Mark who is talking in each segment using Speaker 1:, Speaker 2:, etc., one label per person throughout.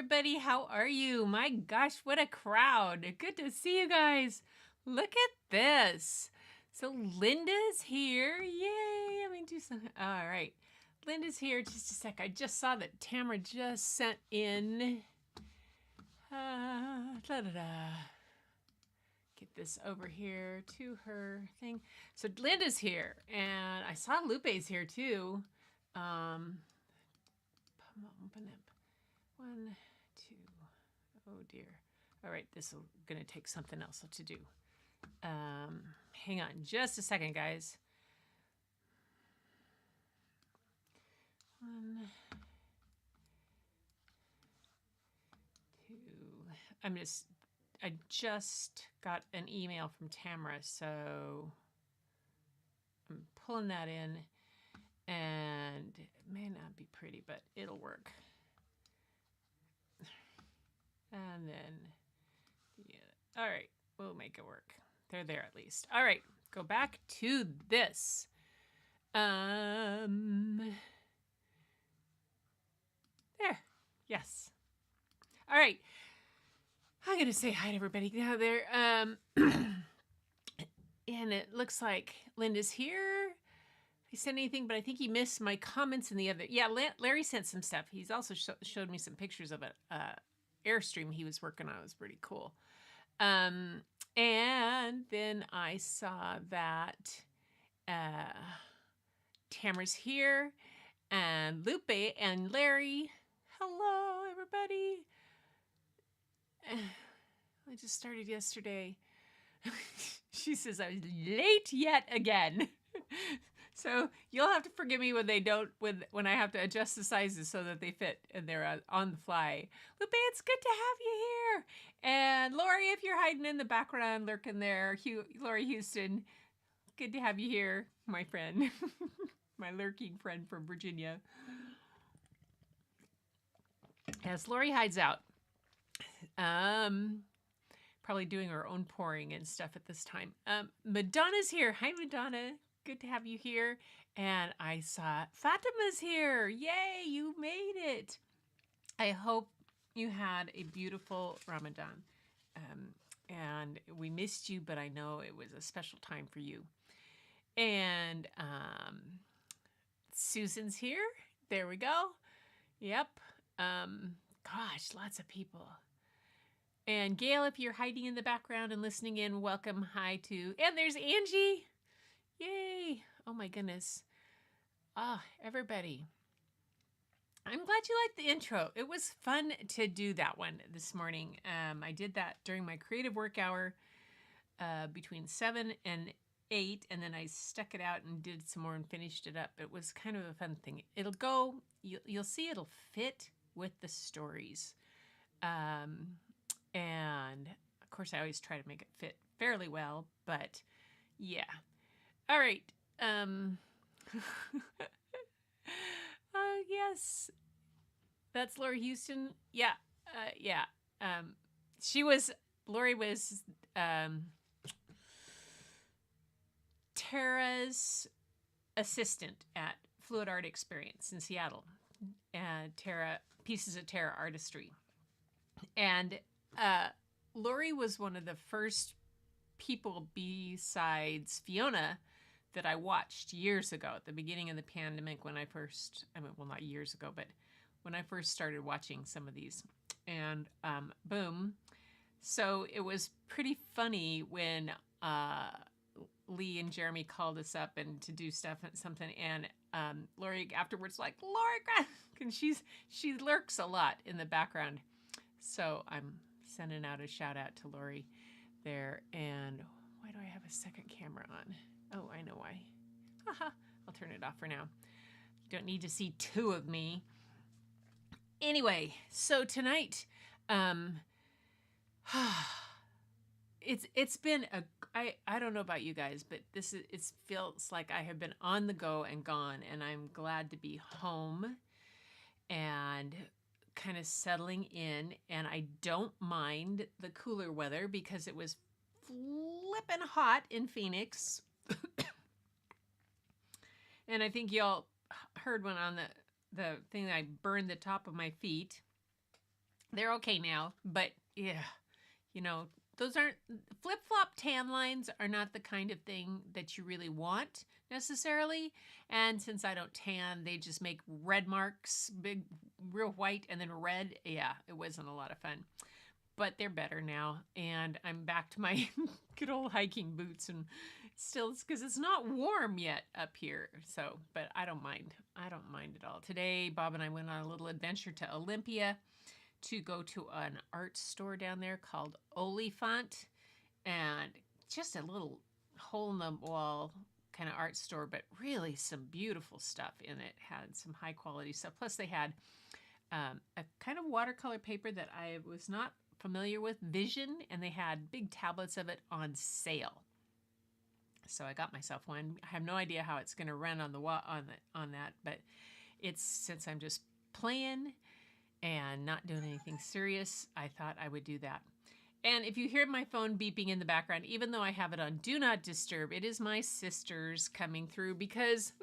Speaker 1: everybody. How are you? My gosh, what a crowd. Good to see you guys. Look at this. So Linda's here. Yay. Let me do something. All right. Linda's here. Just a sec. I just saw that Tamara just sent in. Get this over here to her thing. So Linda's here. And I saw Lupe's here too. Open up. 1, 2. Oh dear. All right, this is gonna take something else to do. Hang on just a second, guys. 1, 2. I just got an email from Tamara, so I'm pulling that in, and it may not be pretty, but it'll work. And then, yeah. All right, we'll make it work. They're there at least. All right, go back to this. There. Yes. All right. I'm going to say hi to everybody now there. And it looks like Linda's here. He sent anything, but I think he missed my comments in the other. Yeah, Larry sent some stuff. He's also showed me some pictures of it. Airstream he was working on. It was pretty cool. And then I saw that Tamara's here, and Lupe and Larry. Hello, everybody. I just started yesterday. She says I was late yet again. So you'll have to forgive me when they don't, when I have to adjust the sizes so that they fit and they're on the fly. Lupe, it's good to have you here. And Lori, if you're hiding in the background, lurking there, Lori Houston, good to have you here, my friend, my lurking friend from Virginia. As Lori hides out, probably doing her own pouring and stuff at this time. Madonna's here. Hi, Madonna. Good to have you here. And I saw Fatima's here. Yay, you made it. I hope you had a beautiful Ramadan. And we missed you, but I know it was a special time for you. And Susan's here. There we go. Yep. Gosh, lots of people. And Gail, if you're hiding in the background and listening in, welcome. Hi to, and there's Angie. Yay. Oh my goodness. Everybody. I'm glad you liked the intro. It was fun to do that one this morning. I did that during my creative work hour between 7 and 8, and then I stuck it out and did some more and finished it up. It was kind of a fun thing. It'll go, you'll see it'll fit with the stories. And of course I always try to make it fit fairly well, but yeah. All right. Yes. That's Lori Houston. Yeah. Yeah. Lori was Tara's assistant at Fluid Art Experience in Seattle. And Pieces of Tara Artistry. And Lori was one of the first people besides Fiona that I watched years ago at the beginning of the pandemic when not years ago, but when I first started watching some of these. And boom. So it was pretty funny when Lee and Jeremy called us up and to do something, and Lori afterwards like, Lori, and she lurks a lot in the background. So I'm sending out a shout out to Lori there. And why do I have a second camera on? Oh, I know why. Haha, I'll turn it off for now. You don't need to see two of me. Anyway, so tonight, it's been I don't know about you guys, but it feels like I have been on the go and gone, and I'm glad to be home and kind of settling in, and I don't mind the cooler weather because it was flippin' hot in Phoenix. And I think y'all heard one on the thing that I burned the top of my feet. They're okay now, but yeah, you know, those aren't flip-flop tan lines are not the kind of thing that you really want necessarily. And since I don't tan, they just make red marks, big real white and then red. Yeah, it wasn't a lot of fun. But they're better now, and I'm back to my good old hiking boots, and still because it's not warm yet up here. So, but I don't mind. I don't mind at all. Today, Bob and I went on a little adventure to Olympia to go to an art store down there called Oliphant, and just a little hole in the wall kind of art store, but really some beautiful stuff in it. Had some high quality stuff. Plus, they had a kind of watercolor paper that I was not familiar with, Vision, and they had big tablets of it on sale. So I got myself one. I have no idea how it's going to run on the on that, but it's since I'm just playing and not doing anything serious, I thought I would do that. And if you hear my phone beeping in the background, even though I have it on Do Not Disturb, it is my sisters coming through because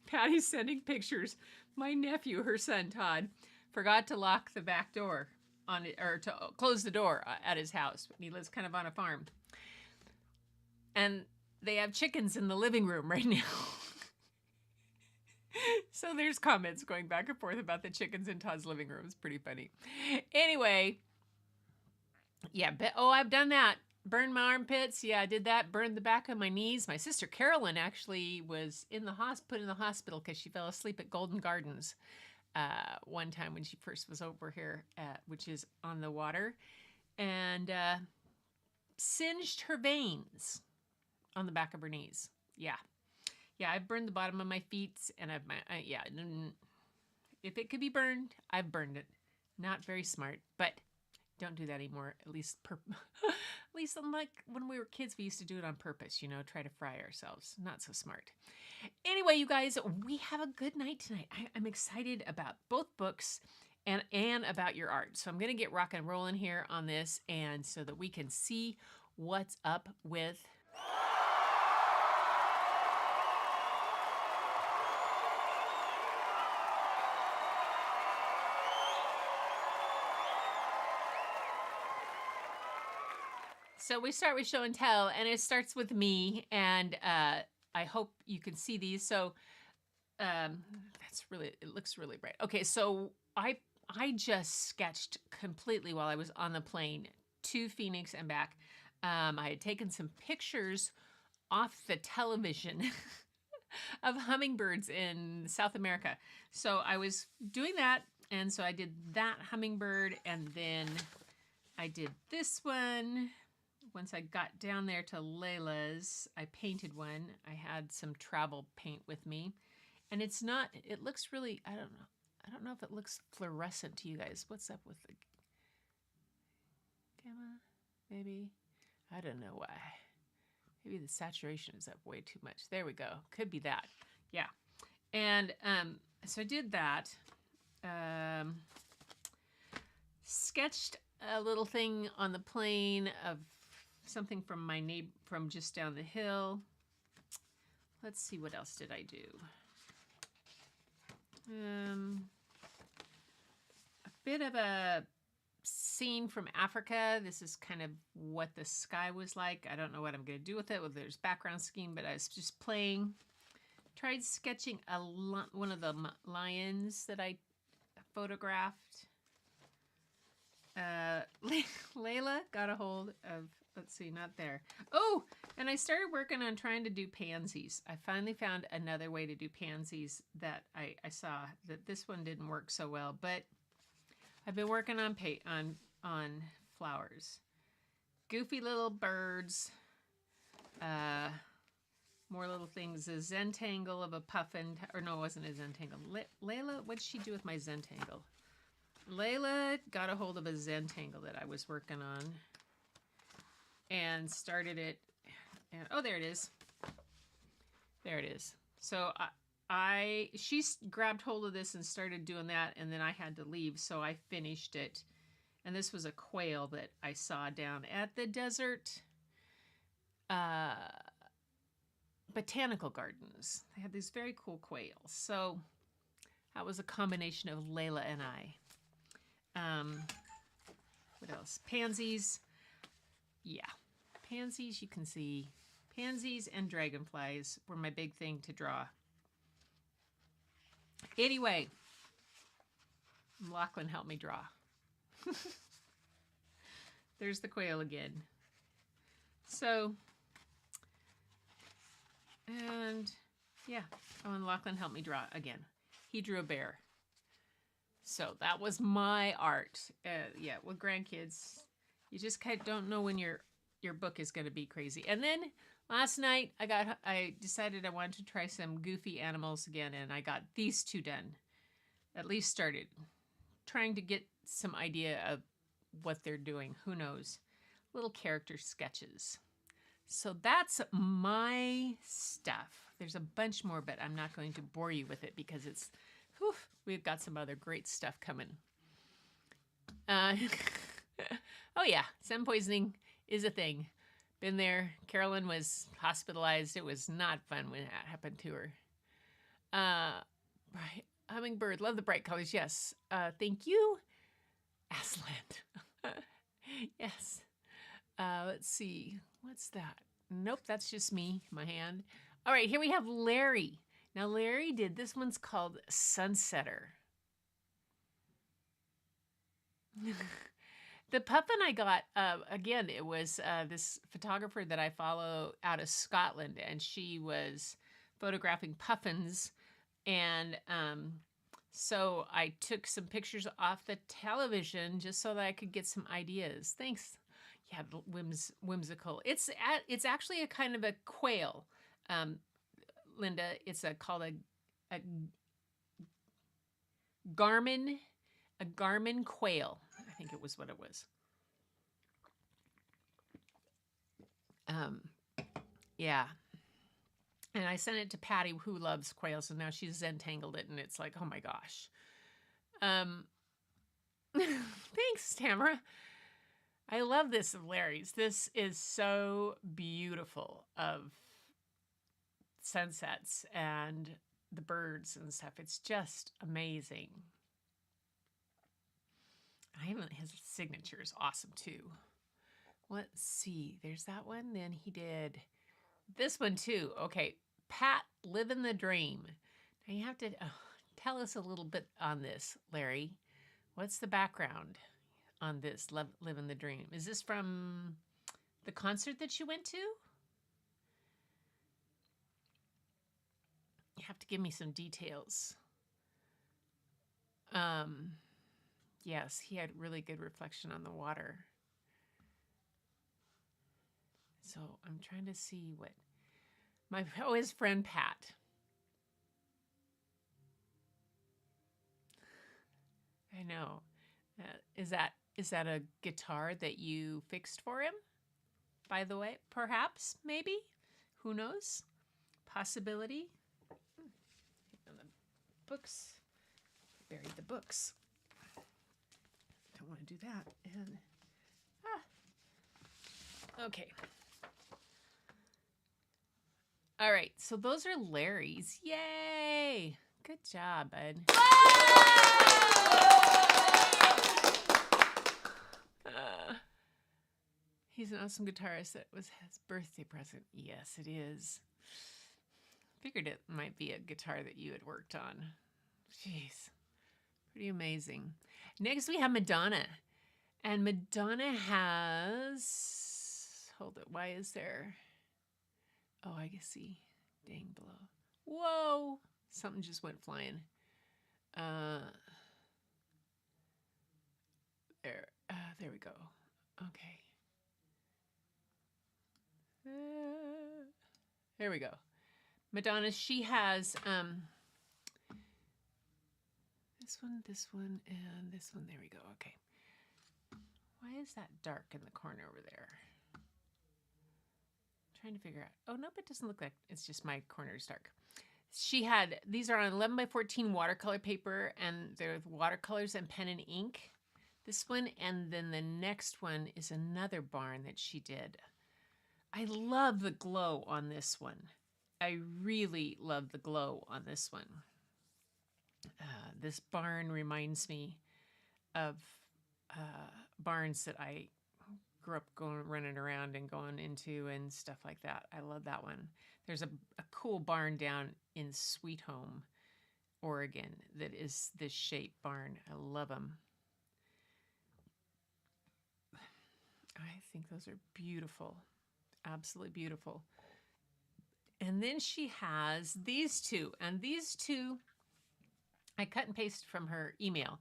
Speaker 1: Patty's sending pictures. My nephew, her son Todd, forgot to lock the back door on it, or to close the door at his house. He lives kind of on a farm. And they have chickens in the living room right now. So there's comments going back and forth about the chickens in Todd's living room. It's pretty funny. Anyway, yeah, I've done that. Burned my armpits. Yeah, I did that. Burned the back of my knees. My sister Carolyn actually was put in the hospital because she fell asleep at Golden Gardens one time when she first was over here, which is on the water, and singed her veins on the back of her knees. Yeah. I've burned the bottom of my feet, and if it could be burned, I've burned it. Not very smart, but don't do that anymore. At least unlike when we were kids, we used to do it on purpose, try to fry ourselves. Not so smart. Anyway, you guys, we have a good night tonight. I'm excited about both books and about your art. So I'm going to get rock and rolling here on this, and so that we can see what's up with So we start with show and tell, and it starts with me, and I hope you can see these. So it looks really bright. Okay, so I just sketched completely while I was on the plane to Phoenix and back. I had taken some pictures off the television of hummingbirds in South America. So I was doing that, and so I did that hummingbird, and then I did this one. Once I got down there to Layla's, I painted one. I had some travel paint with me. And it looks really, I don't know if it looks fluorescent to you guys. What's up with the camera? Maybe. I don't know why. Maybe the saturation is up way too much. There we go. Could be that. Yeah. And so I did that. Sketched a little thing on the plane of something from my neighbor from just down the hill. Let's see, what else did I do? A bit of a scene from Africa. This is kind of what the sky was like. I don't know what I'm going to do with it, whether there's background scheme, but I was just playing. Tried sketching one of the lions that I photographed. Layla got a hold of, let's see, not there. Oh, and I started working on trying to do pansies. I finally found another way to do pansies that I saw that this one didn't work so well, but I've been working on flowers. Goofy little birds, more little things. A Zentangle of a puffin, or no, it wasn't a Zentangle. Layla, what did she do with my Zentangle? Layla got a hold of a Zentangle that I was working on and started it. And oh, there it is. There it is. So she grabbed hold of this and started doing that, and then I had to leave, so I finished it. And this was a quail that I saw down at the desert botanical gardens. They had these very cool quails. So that was a combination of Layla and I. What else? Pansies. Yeah. Pansies, you can see. Pansies and dragonflies were my big thing to draw. Anyway, Lachlan helped me draw. There's the quail again. So, and yeah. Oh, and Lachlan helped me draw again. He drew a bear. So that was my art. Yeah, with grandkids, you just kind of don't know when your book is going to be crazy. And then last night I decided I wanted to try some goofy animals again, and I got these two done. At least started trying to get some idea of what they're doing. Who knows? Little character sketches. So that's my stuff. There's a bunch more, but I'm not going to bore you with it because it's, whew, we've got some other great stuff coming. Oh yeah, sun poisoning is a thing. Been there. Carolyn was hospitalized. It was not fun when that happened to her. Right. Hummingbird, love the bright colors. Yes. Thank you. Aslan. Yes. Let's see. What's that? Nope, that's just me, my hand. All right, here we have Larry. Now, Larry did, this one's called Sunsetter. The puffin I got, again, it was this photographer that I follow out of Scotland, and she was photographing puffins. And so I took some pictures off the television just so that I could get some ideas. Thanks. Yeah, whimsical. It's actually a kind of a quail, Linda. It's called a Garmin quail. I think it was what it was. Yeah. And I sent it to Patty, who loves quails, and now she's Zentangled it, and it's like, oh my gosh. Thanks, Tamara. I love this of Larry's. This is so beautiful of sunsets and the birds and stuff. It's just amazing. His signature is awesome too. Let's see. There's that one. Then he did this one too. Okay. Pat, living the dream. Now you have to tell us a little bit on this, Larry. What's the background on this, living the dream? Is this from the concert that you went to? You have to give me some details. Yes, he had really good reflection on the water. So I'm trying to see what his friend Pat. I know. Is that a guitar that you fixed for him? By the way, perhaps, maybe, who knows? Possibility. And the books. Buried the books. Don't want to do that. And okay. All right, so those are Larry's. Yay! Good job, bud. He's an awesome guitarist. That was his birthday present. Yes, it is. Figured it might be a guitar that you had worked on. Jeez, pretty amazing. Next, we have Madonna. And Madonna has... Hold it. Why is there... Oh, I can see. Dang below. Whoa! Something just went flying. There we go. Okay. There we go. Madonna, she has this one, and this one. There we go. Okay. Why is that dark in the corner over there? Trying to figure out. Oh, nope, it doesn't look like it's just my corner is dark. She had, these are on 11 by 14 watercolor paper, and they're watercolors and pen and ink. This one, and then the next one is another barn that she did. I love the glow on this one. I really love the glow on this one. This barn reminds me of barns that I grew up running around and going into and stuff like that. I love that one. There's a cool barn down in Sweet Home, Oregon that is this shape barn. I love them. I think those are beautiful. Absolutely beautiful. And then she has these two, and these two I cut and pasted from her email.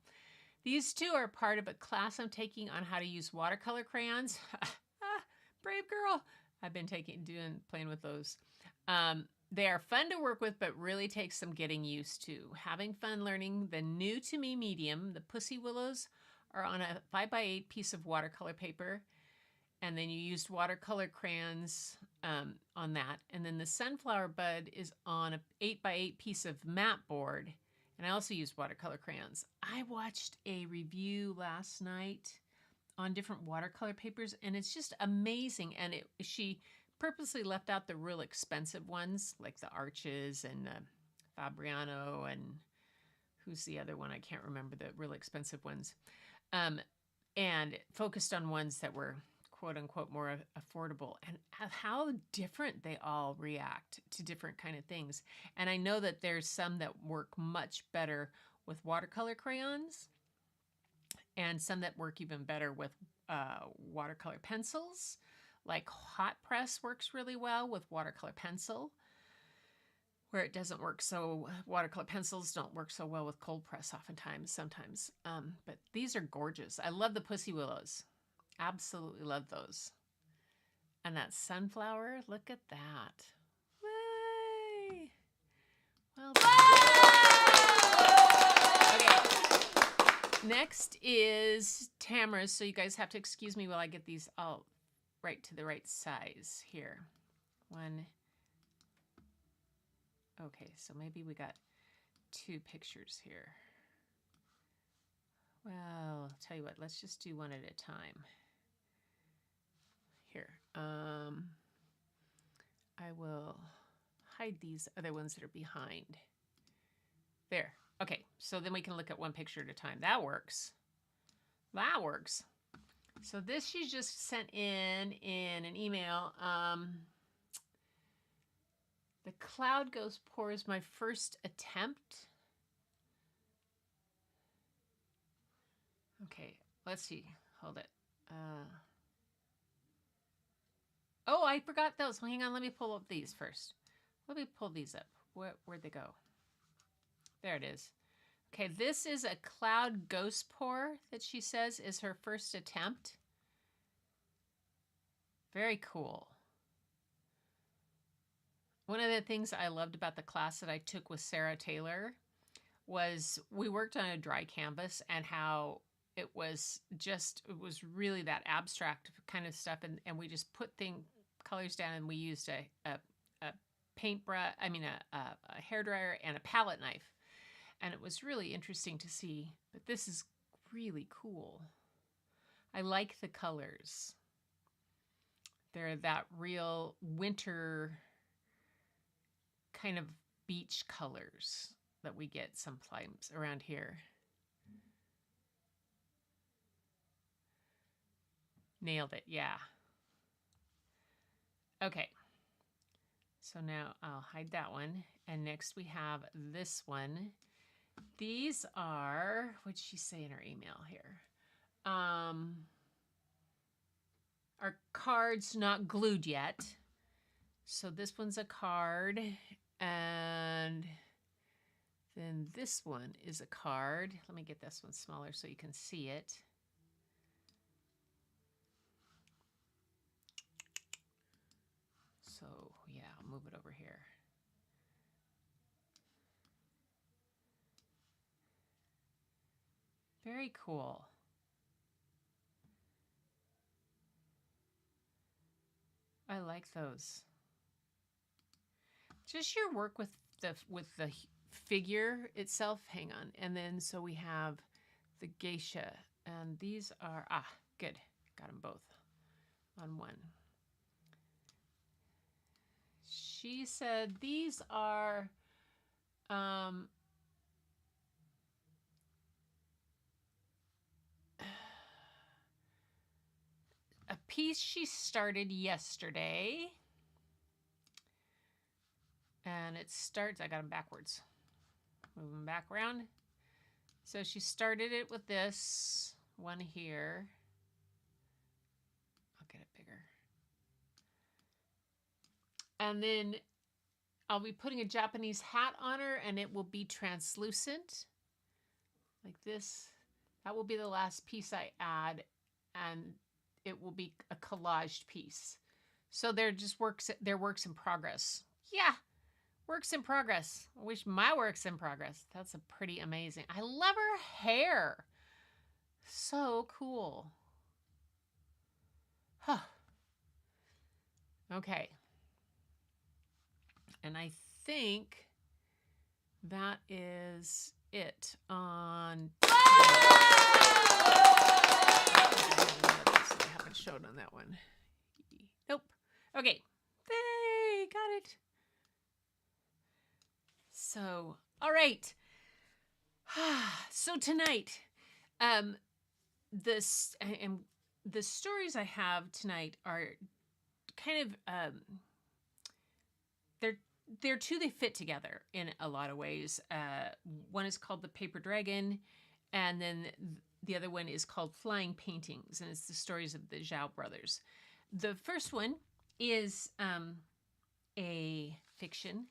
Speaker 1: These two are part of a class I'm taking on how to use watercolor crayons. Brave girl. I've been playing with those. They are fun to work with, but really take some getting used to. Having fun learning the new to me medium. The Pussy Willows are on a 5x8 piece of watercolor paper. And then you used watercolor crayons on that. And then the Sunflower Bud is on an 8x8 piece of mat board. And I also used watercolor crayons. I watched a review last night on different watercolor papers, and it's just amazing. And she purposely left out the real expensive ones, like the Arches and Fabriano, and who's the other one? I can't remember the real expensive ones. And focused on ones that were quote unquote more affordable, and how different they all react to different kind of things. And I know that there's some that work much better with watercolor crayons, and some that work even better with watercolor pencils. Like hot press works really well with watercolor pencil, where it doesn't work so, watercolor pencils don't work so well with cold press sometimes. But these are gorgeous. I love the Pussy Willows. Absolutely love those. And that sunflower, look at that. Way! Well done. Okay. Next is Tamara's. So you guys have to excuse me while I get these all right to the right size here. One. Okay, so maybe we got two pictures here. Well, I'll tell you what, let's just do one at a time. Here, I will hide these other ones that are behind. There. Okay, so then we can look at one picture at a time. That works. That works. So this she just sent in an email. The Cloud Ghost Pour is my first attempt. Okay, let's see. Hold it. Oh, I forgot those. Hang on, let me pull up these first. Let me pull these up. Where'd they go? There it is. Okay, this is a Cloud Ghost Pour that she says is her first attempt. Very cool. One of the things I loved about the class that I took with Sarah Taylor was we worked on a dry canvas, and how it was really that abstract kind of stuff, and we just put colors down, and we used a paintbrush, a hairdryer and a palette knife. And it was really interesting to see, but this is really cool. I like the colors. They're that real winter kind of beach colors that we get sometimes around here. Nailed it, yeah. Okay. So now I'll hide that one. And next we have this one. These are, what'd she say in her email here? Are cards not glued yet. So this one's a card, and then this one is a card. Let me get this one smaller so you can see it. So yeah, I'll move it over here. Very cool. I like those. Just your work with the figure itself. Hang on. And then so we have the geisha, and these are good. Got them both on one. She said these are piece she started yesterday. And it starts, I got them backwards. Move them back around. So she started it with this one here. I'll get it bigger. And then I'll be putting a Japanese hat on her, and it will be translucent like this. That will be the last piece I add, and it will be a collaged piece. So they're works in progress. Yeah, works in progress. I wish my work's in progress. That's a pretty amazing. I love her hair. So cool. Huh. Okay. And I think that is it on. I haven't showed on that one. Nope. Okay. Hey, got it. So, all right. So tonight, the stories I have tonight are kind of they're two. They fit together in a lot of ways. One is called The Paper Dragon, and then the other one is called Flying Paintings, and it's the stories of the Zhou brothers. The first one is a fiction,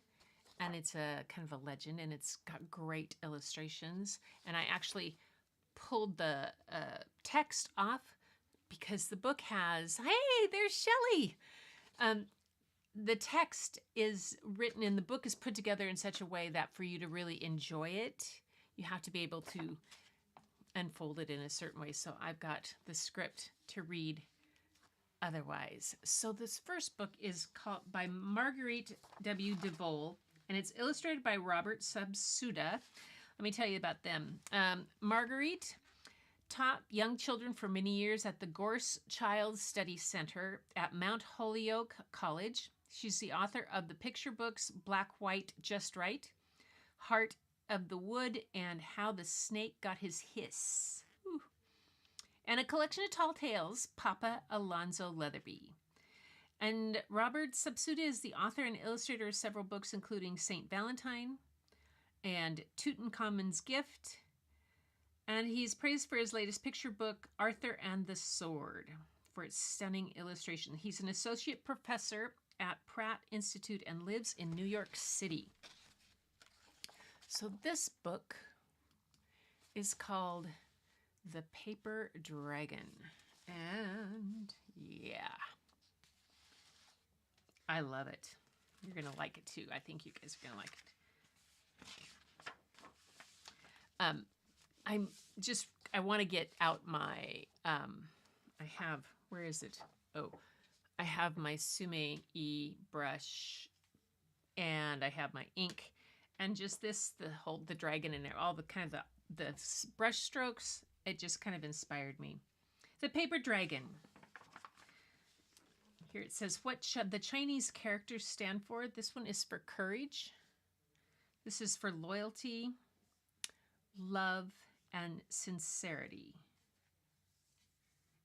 Speaker 1: and it's a kind of a legend, and it's got great illustrations. And I actually pulled the text off because the book has, hey, there's Shelley. The text is written and the book is put together in such a way that for you to really enjoy it, you have to be able to unfold it in a certain way. So I've got the script to read otherwise. So this first book is called by Marguerite W Davol, and it's illustrated by Robert Subsuda. Let me tell you about them. Marguerite taught young children for many years at the Gorse Child Study Center at Mount Holyoke College. She's the author of the picture books Black, White, Just Right, Heart of the Wood, and How the Snake Got His Hiss. Ooh. And a collection of tall tales, Papa Alonzo Leatherby. And Robert Subsuda is the author and illustrator of several books, including Saint Valentine and Tutankhamun's Gift. And he's praised for his latest picture book, Arthur and the Sword, for its stunning illustration. He's an associate professor at Pratt Institute and lives in New York City. So this book is called The Paper Dragon. And yeah, I love it. You're going to like it too. I think you guys are going to like it. I want to get out my, I have, where is it? Oh, I have my Sume E brush, and I have my ink, and just the dragon in there, all the kind of the brush strokes, it just kind of inspired me. The Paper Dragon. Here it says, what should the Chinese characters stand for? This one is for courage. This is for loyalty, love, and sincerity.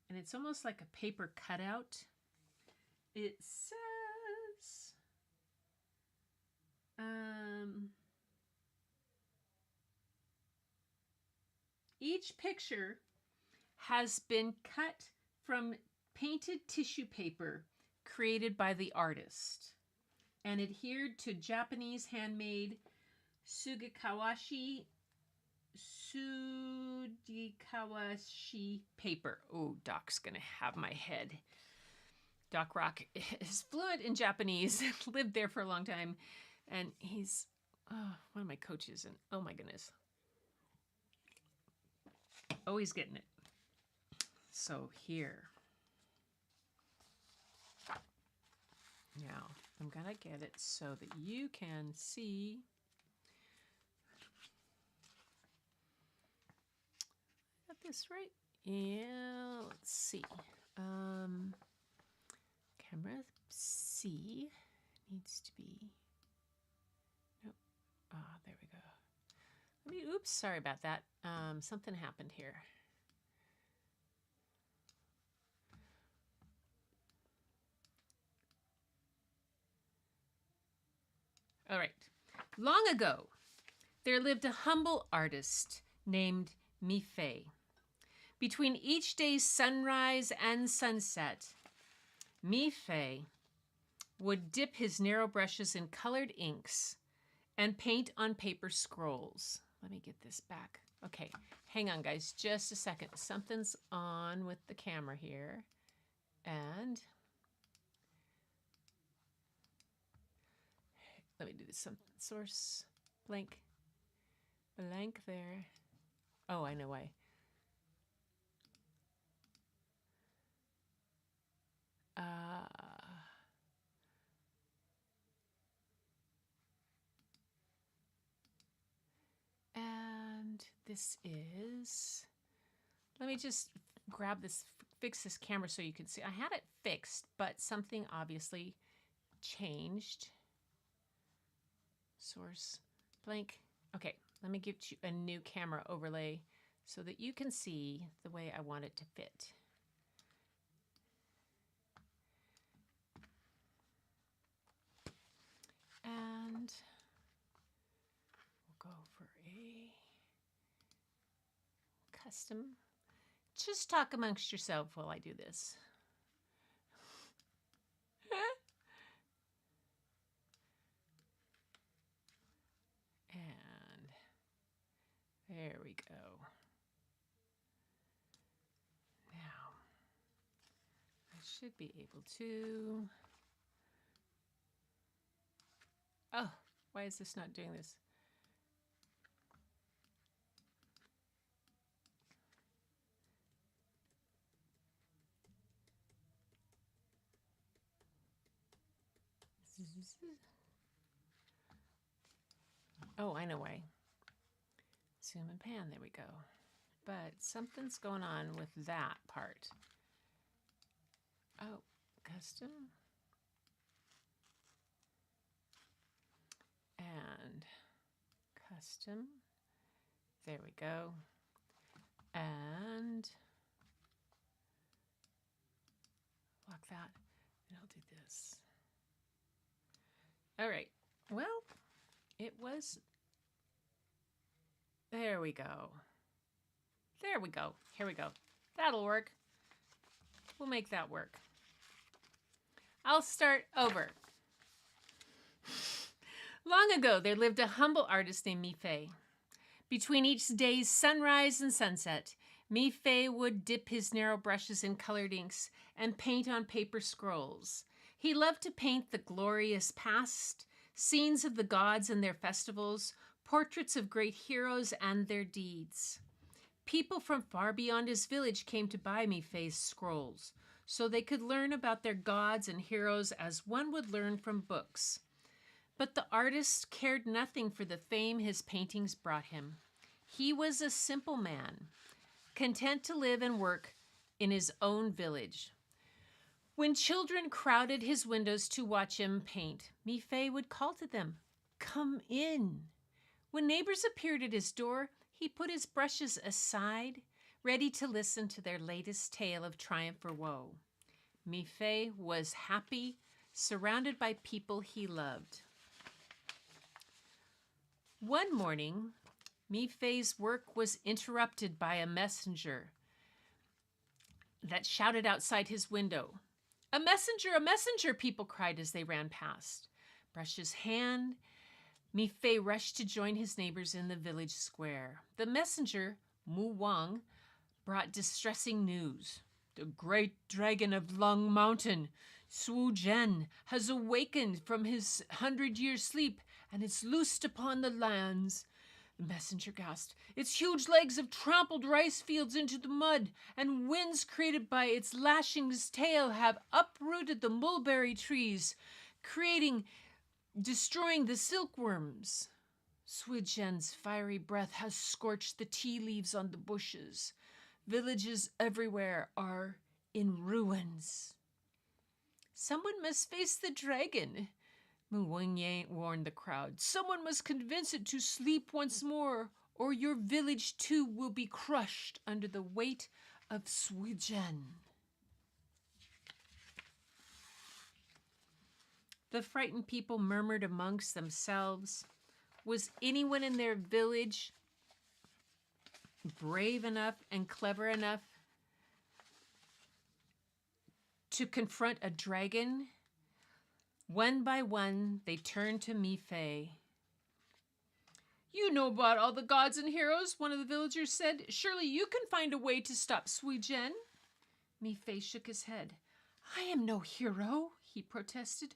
Speaker 1: And it's almost like a paper cutout. It says, each picture has been cut from painted tissue paper created by the artist and adhered to Japanese handmade Sugikawashi paper. Oh, Doc's gonna have my head. Doc Rock is fluent in Japanese, lived there for a long time, and he's one of my coaches, and oh my goodness. Always getting it. So here. Now, I'm gonna get it so that you can see. Got this right? Yeah, let's see. Camera C needs to be, nope. There we go. Oops, sorry about that. Something happened here. All right. Long ago, there lived a humble artist named Mi Fei. Between each day's sunrise and sunset, Mi Fei would dip his narrow brushes in colored inks and paint on paper scrolls. Let me get this back. Okay, hang on, guys, just a second. Something's on with the camera here. And let me do this. Some source blank there. Oh, I know why. And this is, let me just grab this, fix this camera so you can see. I had it fixed, but something obviously changed. Source blank. Okay, let me give you a new camera overlay so that you can see the way I want it to fit. And we'll go for a custom. Just talk amongst yourself while I do this. And there we go. Now, I should be able to... Oh, why is this not doing this? Oh, I know why. Zoom and pan, there we go. But something's going on with that part. Oh, custom. And custom. There we go. And lock that. And I'll do this. All right. Well, it was... There we go. There we go. Here we go. That'll work. We'll make that work. I'll start over. Long ago, there lived a humble artist named Mi Fei. Between each day's sunrise and sunset, Mi Fei would dip his narrow brushes in colored inks and paint on paper scrolls. He loved to paint the glorious past, scenes of the gods and their festivals, portraits of great heroes and their deeds. People from far beyond his village came to buy Mi Fei's scrolls, so they could learn about their gods and heroes as one would learn from books. But the artist cared nothing for the fame his paintings brought him. He was a simple man, content to live and work in his own village. When children crowded his windows to watch him paint, Mi Fei would call to them, "Come in." When neighbors appeared at his door, he put his brushes aside, ready to listen to their latest tale of triumph or woe. Mi Fei was happy, surrounded by people he loved. One morning, Mi Fei's work was interrupted by a messenger that shouted outside his window. "A messenger, a messenger," people cried as they ran past. Brushes hand, Mi Fei rushed to join his neighbors in the village square. The messenger, Mu Wang, brought distressing news. "The great dragon of Lung Mountain, Swu Zhen, has awakened from his 100-year sleep and is loosed upon the lands." The messenger gasped. "Its huge legs have trampled rice fields into the mud, and winds created by its lashing's tail have uprooted the mulberry trees, destroying the silkworms. Swu Zhen's fiery breath has scorched the tea leaves on the bushes. Villages everywhere are in ruins." "Someone must face the dragon," Mu Wenye warned the crowd. "Someone must convince it to sleep once more, or your village too will be crushed under the weight of Swu Zhen." The frightened people murmured amongst themselves, was anyone in their village brave enough and clever enough to confront a dragon? One by one, they turned to Mi Fei. You know about all the gods and heroes, one of the villagers said. Surely you can find a way to stop Sui Zhen. Mi Fei shook his head. I am no hero, he protested.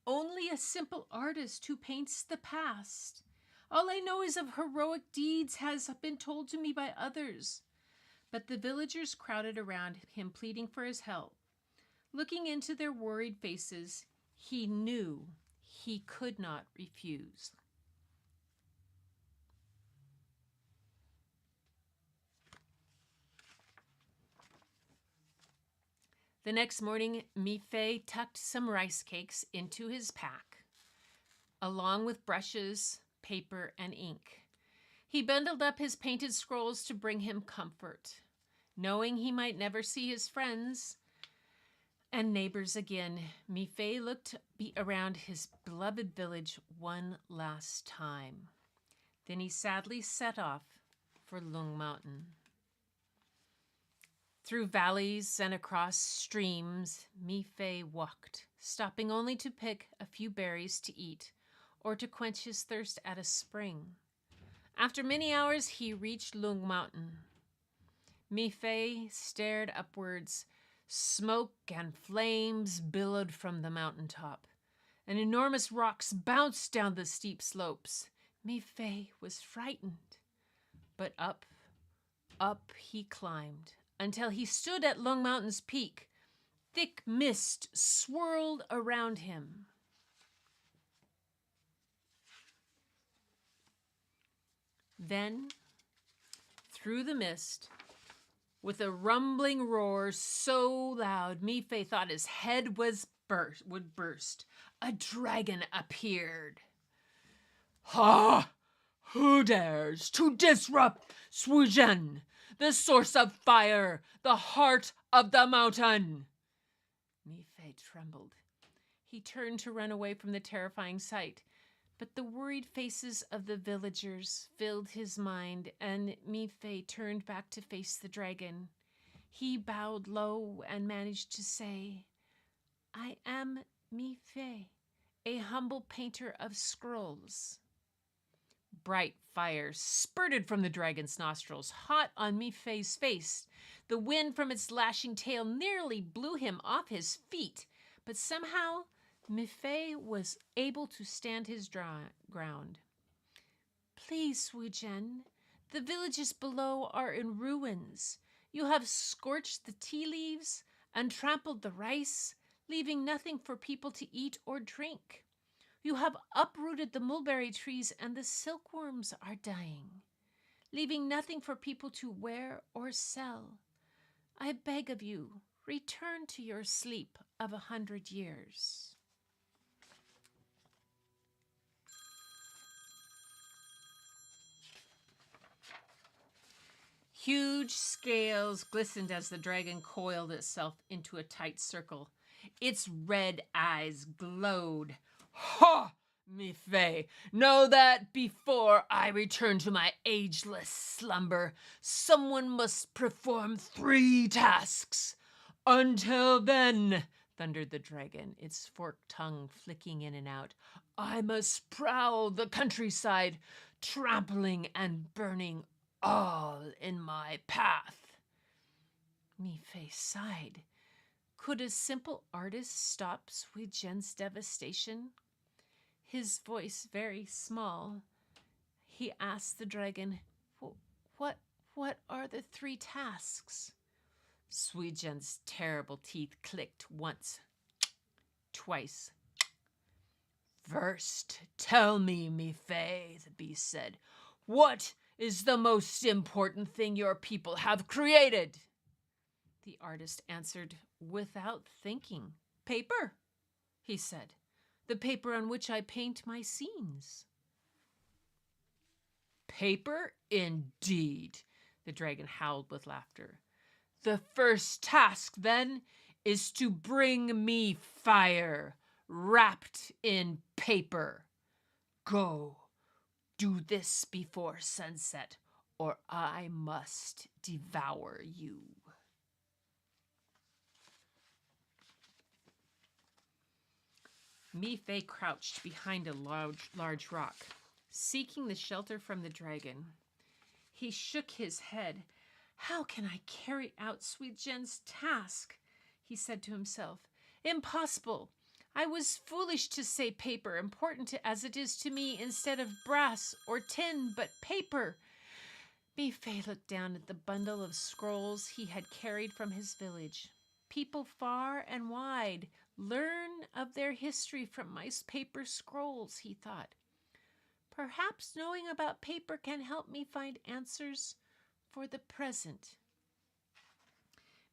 Speaker 1: Only a simple artist who paints the past. All I know is of heroic deeds has been told to me by others. But the villagers crowded around him, pleading for his help. Looking into their worried faces, he knew he could not refuse. The next morning, Mi Fei tucked some rice cakes into his pack, along with brushes, paper, and ink. He bundled up his painted scrolls to bring him comfort, knowing he might never see his friends and neighbors again. Mi Fei looked around his beloved village one last time. Then he sadly set off for Lung Mountain. Through valleys and across streams, Mi Fei walked, stopping only to pick a few berries to eat or to quench his thirst at a spring. After many hours, he reached Lung Mountain. Mi Fei stared upwards. Smoke and flames billowed from the mountaintop, and enormous rocks bounced down the steep slopes. Mi Fei was frightened, but up he climbed, until he stood at Lung Mountain's peak. Thick mist swirled around him. Then, through the mist, with a rumbling roar so loud, Mi Fei thought his head would burst, a dragon appeared. Ha! Who dares to disrupt Sui Zhen, the source of fire, the heart of the mountain? Mi Fei trembled. He turned to run away from the terrifying sight, but the worried faces of the villagers filled his mind, and Mi Fei turned back to face the dragon. He bowed low and managed to say, I am Mi Fei, a humble painter of scrolls. Bright fire spurted from the dragon's nostrils, hot on Mi Fei's face. The wind from its lashing tail nearly blew him off his feet, but somehow Mi Fei was able to stand his ground. Please, Sui Zhen, the villages below are in ruins. You have scorched the tea leaves and trampled the rice, leaving nothing for people to eat or drink. You have uprooted the mulberry trees and the silkworms are dying, leaving nothing for people to wear or sell. I beg of you, return to your sleep of 100 years. Huge scales glistened as the dragon coiled itself into a tight circle. Its red eyes glowed. Ha! Mi Fei, know that before I return to my ageless slumber, someone must perform 3 tasks. Until then, thundered the dragon, its forked tongue flicking in and out, I must prowl the countryside, trampling and burning all in my path. Mi Fei sighed. Could a simple artist stop Sui Zhen's devastation? His voice very small, he asked the dragon, What are the 3 tasks? Sui Zhen's terrible teeth clicked once, twice. First, tell me, Mi Fei, the beast said, what is the most important thing your people have created? The artist answered without thinking. Paper, he said. The paper on which I paint my scenes. Paper indeed, the dragon howled with laughter. The first task, then, is to bring me fire. wrapped in paper. Go, do this before sunset, or I must devour you. Mi-Fei crouched behind a large rock, seeking the shelter from the dragon. He shook his head. How can I carry out Sui Zhen's task? He said to himself. Impossible. I was foolish to say paper, important as it is to me, instead of brass or tin, but paper. Mi-Fei looked down at the bundle of scrolls he had carried from his village. People far and wide learn of their history from my paper scrolls, he thought. Perhaps knowing about paper can help me find answers for the present.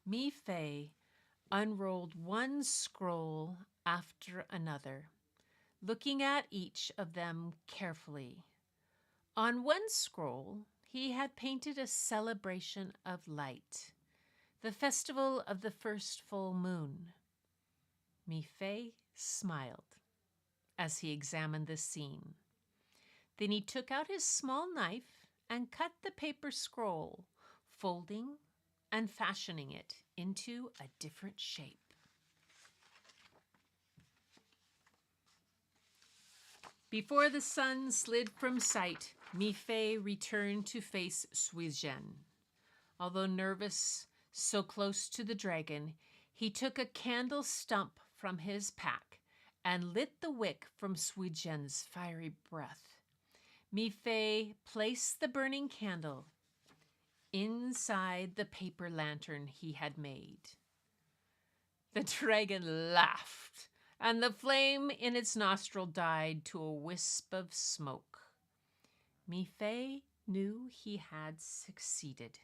Speaker 1: Mi-Fei unrolled one scroll after another, looking at each of them carefully. On one scroll, he had painted a celebration of light, the festival of the first full moon. Mi-Fei smiled as he examined the scene. Then he took out his small knife and cut the paper scroll, folding and fashioning it into a different shape. Before the sun slid from sight, Mi-Fei returned to face Sui Zhen. Although nervous, so close to the dragon, he took a candle stump from his pack and lit the wick from Sui Zhen's fiery breath. Mi-Fei placed the burning candle inside the paper lantern he had made. The dragon laughed, and the flame in its nostril died to a wisp of smoke. Mi-Fei knew he had succeeded.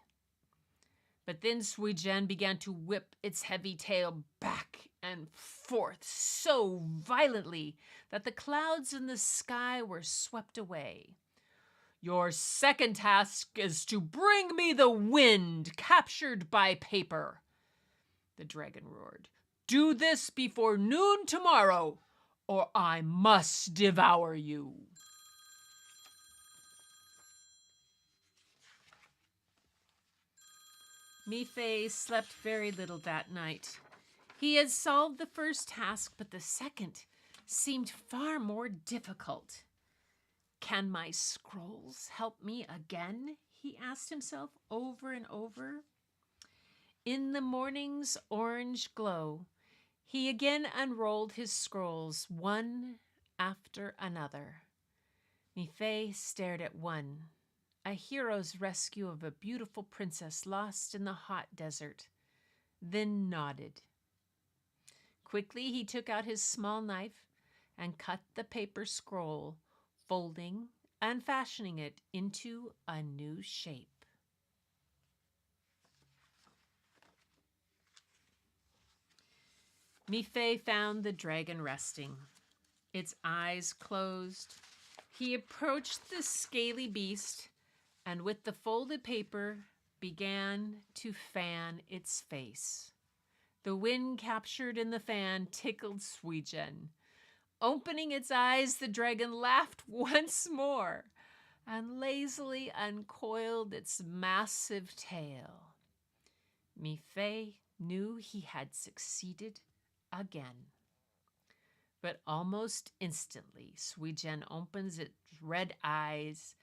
Speaker 1: But then Sui Zhen began to whip its heavy tail back and forth so violently that the clouds in the sky were swept away. Your second task is to bring me the wind captured by paper, the dragon roared. Do this before noon tomorrow, or I must devour you. Mi-Fei slept very little that night. He had solved the first task, but the second seemed far more difficult. Can my scrolls help me again? He asked himself over and over. In the morning's orange glow, he again unrolled his scrolls, one after another. Mi-Fei stared at one, a hero's rescue of a beautiful princess lost in the hot desert, then nodded. Quickly, he took out his small knife and cut the paper scroll, folding and fashioning it into a new shape. Mi-Fei found the dragon resting, its eyes closed. He approached the scaly beast and with the folded paper began to fan its face. The wind captured in the fan tickled Sui Zhen. Opening its eyes, the dragon laughed once more and lazily uncoiled its massive tail. Mi-Fei knew he had succeeded again. But almost instantly, Sui Zhen opens its red eyes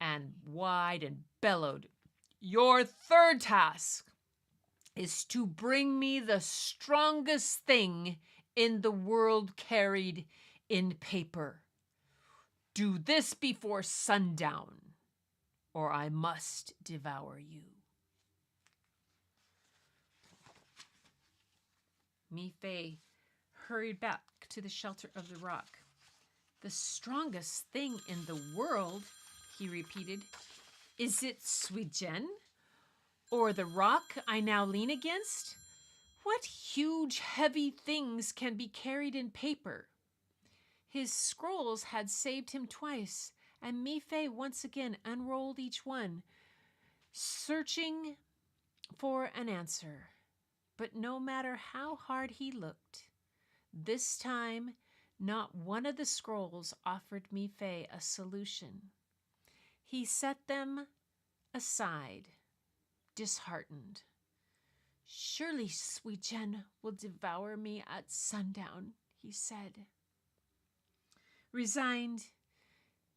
Speaker 1: and wide and bellowed, Your third task is to bring me the strongest thing in the world carried in paper. Do this before sundown, or I must devour you. Mi-Fei hurried back to the shelter of the rock. The strongest thing in the world, he repeated. Is it Sui Zhen? Or the rock I now lean against? What huge, heavy things can be carried in paper? His scrolls had saved him twice, and Mi-Fei once again unrolled each one, searching for an answer. But no matter how hard he looked, this time Not one of the scrolls offered Mi-Fei a solution. He set them aside, disheartened. Surely Sui Zhen will devour me at sundown, he said. Resigned,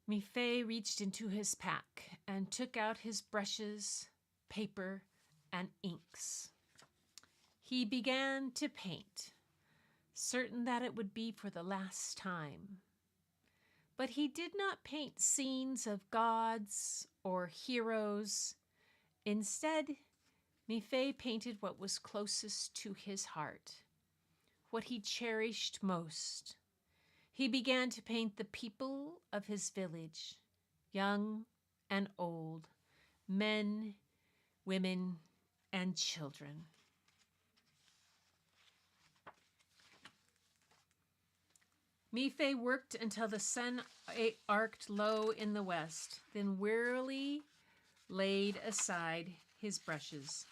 Speaker 1: Mi-Fei reached into his pack and took out his brushes, paper, and inks. He began to paint, certain that it would be for the last time. But he did not paint scenes of gods or heroes. Instead, Mi-Fei painted what was closest to his heart, what he cherished most. He began to paint the people of his village, young and old, men, women, and children. Mi-Fei worked until the sun arced low in the west, then wearily laid aside his brushes.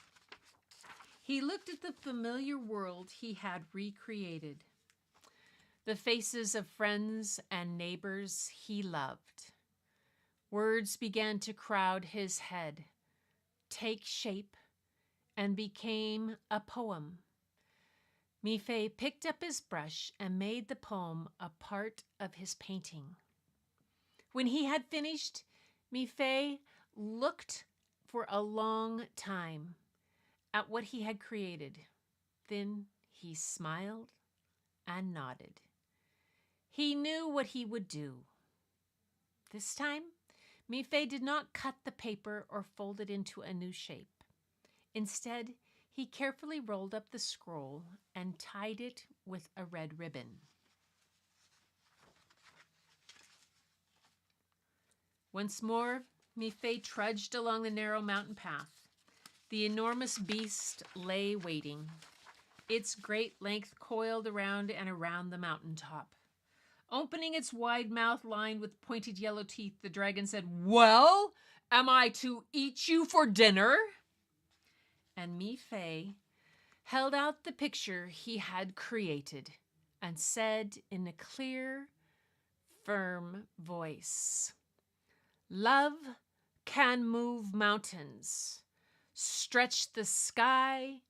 Speaker 1: He looked at the familiar world he had recreated, the faces of friends and neighbors he loved. Words began to crowd his head, take shape, and became a poem. Mi-Fei picked up his brush and made the poem a part of his painting. When he had finished, Mi-Fei looked for a long time at what he had created. Then he smiled and nodded. He knew what he would do. This time, Mi-Fei did not cut the paper or fold it into a new shape. Instead, he carefully rolled up the scroll and tied it with a red ribbon. Once more, Mi-Fei trudged along the narrow mountain path. The enormous beast lay waiting, its great length coiled around and around the mountaintop. Opening its wide mouth lined with pointed yellow teeth, the dragon said, "Well, am I to eat you for dinner?" And Mi-Fei held out the picture he had created and said in a clear, firm voice, "Love can move mountains, stretch the sky,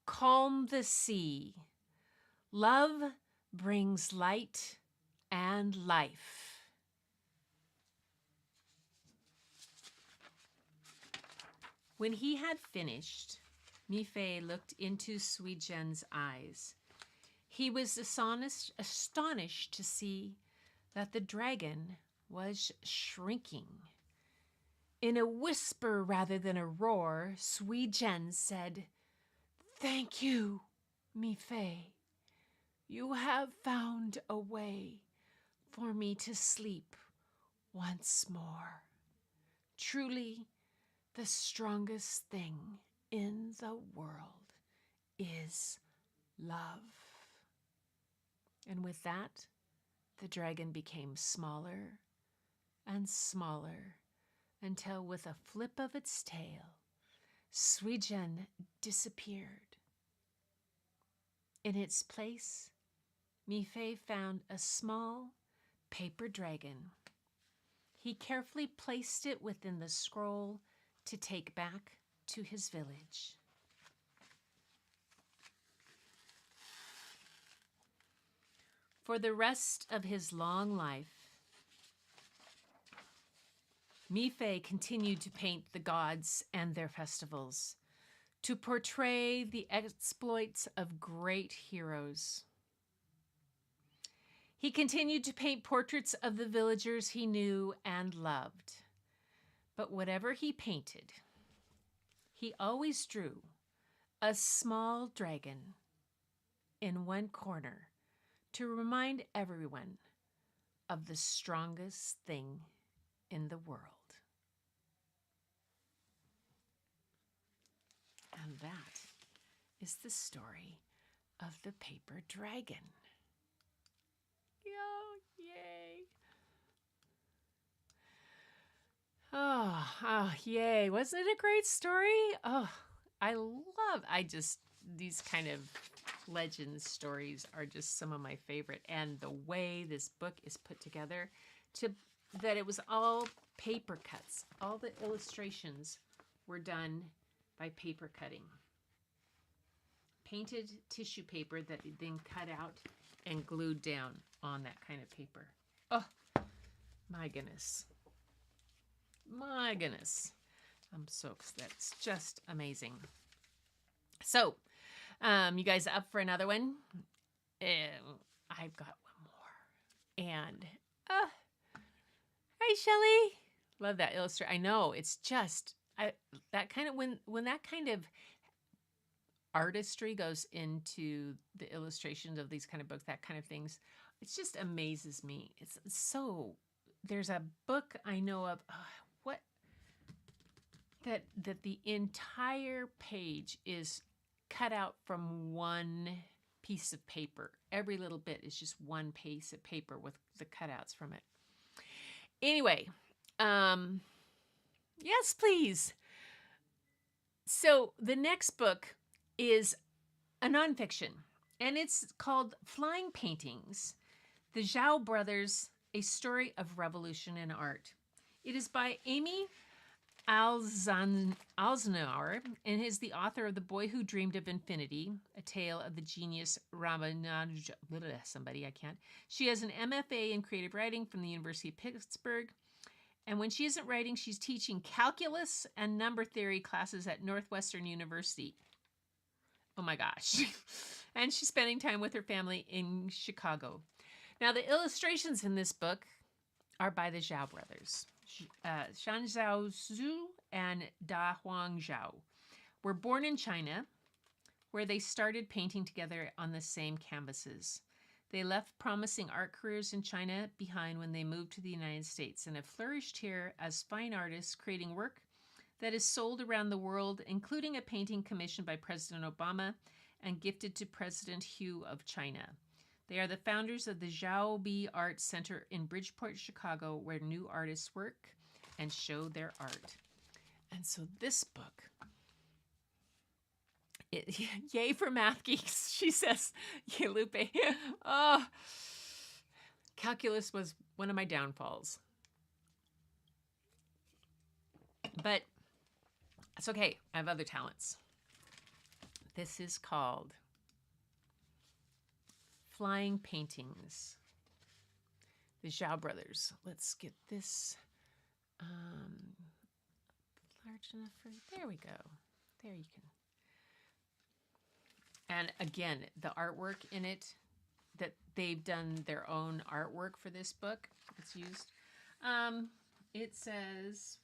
Speaker 1: calm the sea. Love brings light and life." When he had finished, Mi-Fei looked into Sui Zhen's eyes. He was astonished to see that the dragon was shrinking. In a whisper rather than a roar, Sui Zhen said, "Thank you, Mi-Fei. You have found a way for me to sleep once more. Truly, the strongest thing in the world is love." And with that, the dragon became smaller and smaller until with a flip of its tail, Sui Zhen disappeared. In its place, Mi-Fei found a small paper dragon. He carefully placed it within the scroll to take back to his village. For the rest of his long life, Mi-Fei continued to paint the gods and their festivals, to portray the exploits of great heroes. He continued to paint portraits of the villagers he knew and loved. But whatever he painted, he always drew a small dragon in one corner to remind everyone of the strongest thing in the world. And that is the story of the paper dragon. Oh, yay. Oh, yay. Wasn't it a great story? Oh, these kind of legends stories are just some of my favorite. And the way this book is put together, that it was all paper cuts. All the illustrations were done by paper cutting. Painted tissue paper that they then cut out and glued down on that kind of paper. Oh, my goodness. My goodness. I'm so, that's just amazing. So, you guys up for another one? I've got one more. And, hi, Shelley. Love that illustrator. I know, it's just, that kind of, when that kind of artistry goes into the illustrations of these kind of books, that kind of things, it just amazes me. It's so, there's a book I know of, that the entire page is cut out from one piece of paper. Every little bit is just one piece of paper with the cutouts from it. Anyway, yes, please. So the next book is a nonfiction, and it's called Flying Paintings, the Zhou Brothers, A Story of Revolution in Art. It is by Amy Alznauer, and is the author of The Boy Who Dreamed of Infinity, a tale of the genius Ramanuj. She has an MFA in creative writing from the University of Pittsburgh, and when she isn't writing, she's teaching calculus and number theory classes at Northwestern University. Oh my gosh. And she's spending time with her family in Chicago. Now, the illustrations in this book are by the Zhou brothers. Shan Zhaozhu and Da Huang Zhao were born in China, where they started painting together on the same canvases. They left promising art careers in China behind when they moved to the United States and have flourished here as fine artists, creating work that is sold around the world, including a painting commissioned by President Obama and gifted to President Hu of China. They are the founders of the Zhaobi Art Center in Bridgeport, Chicago, where new artists work and show their art. And so this book, yay for math geeks, she says, yay, Lupe. Oh, calculus was one of my downfalls. But it's okay, I have other talents. This is called Flying Paintings, the Zhou brothers. Let's get this large enough for, there we go. There you can. And again, the artwork in it, that they've done their own artwork for this book. It's used. It says,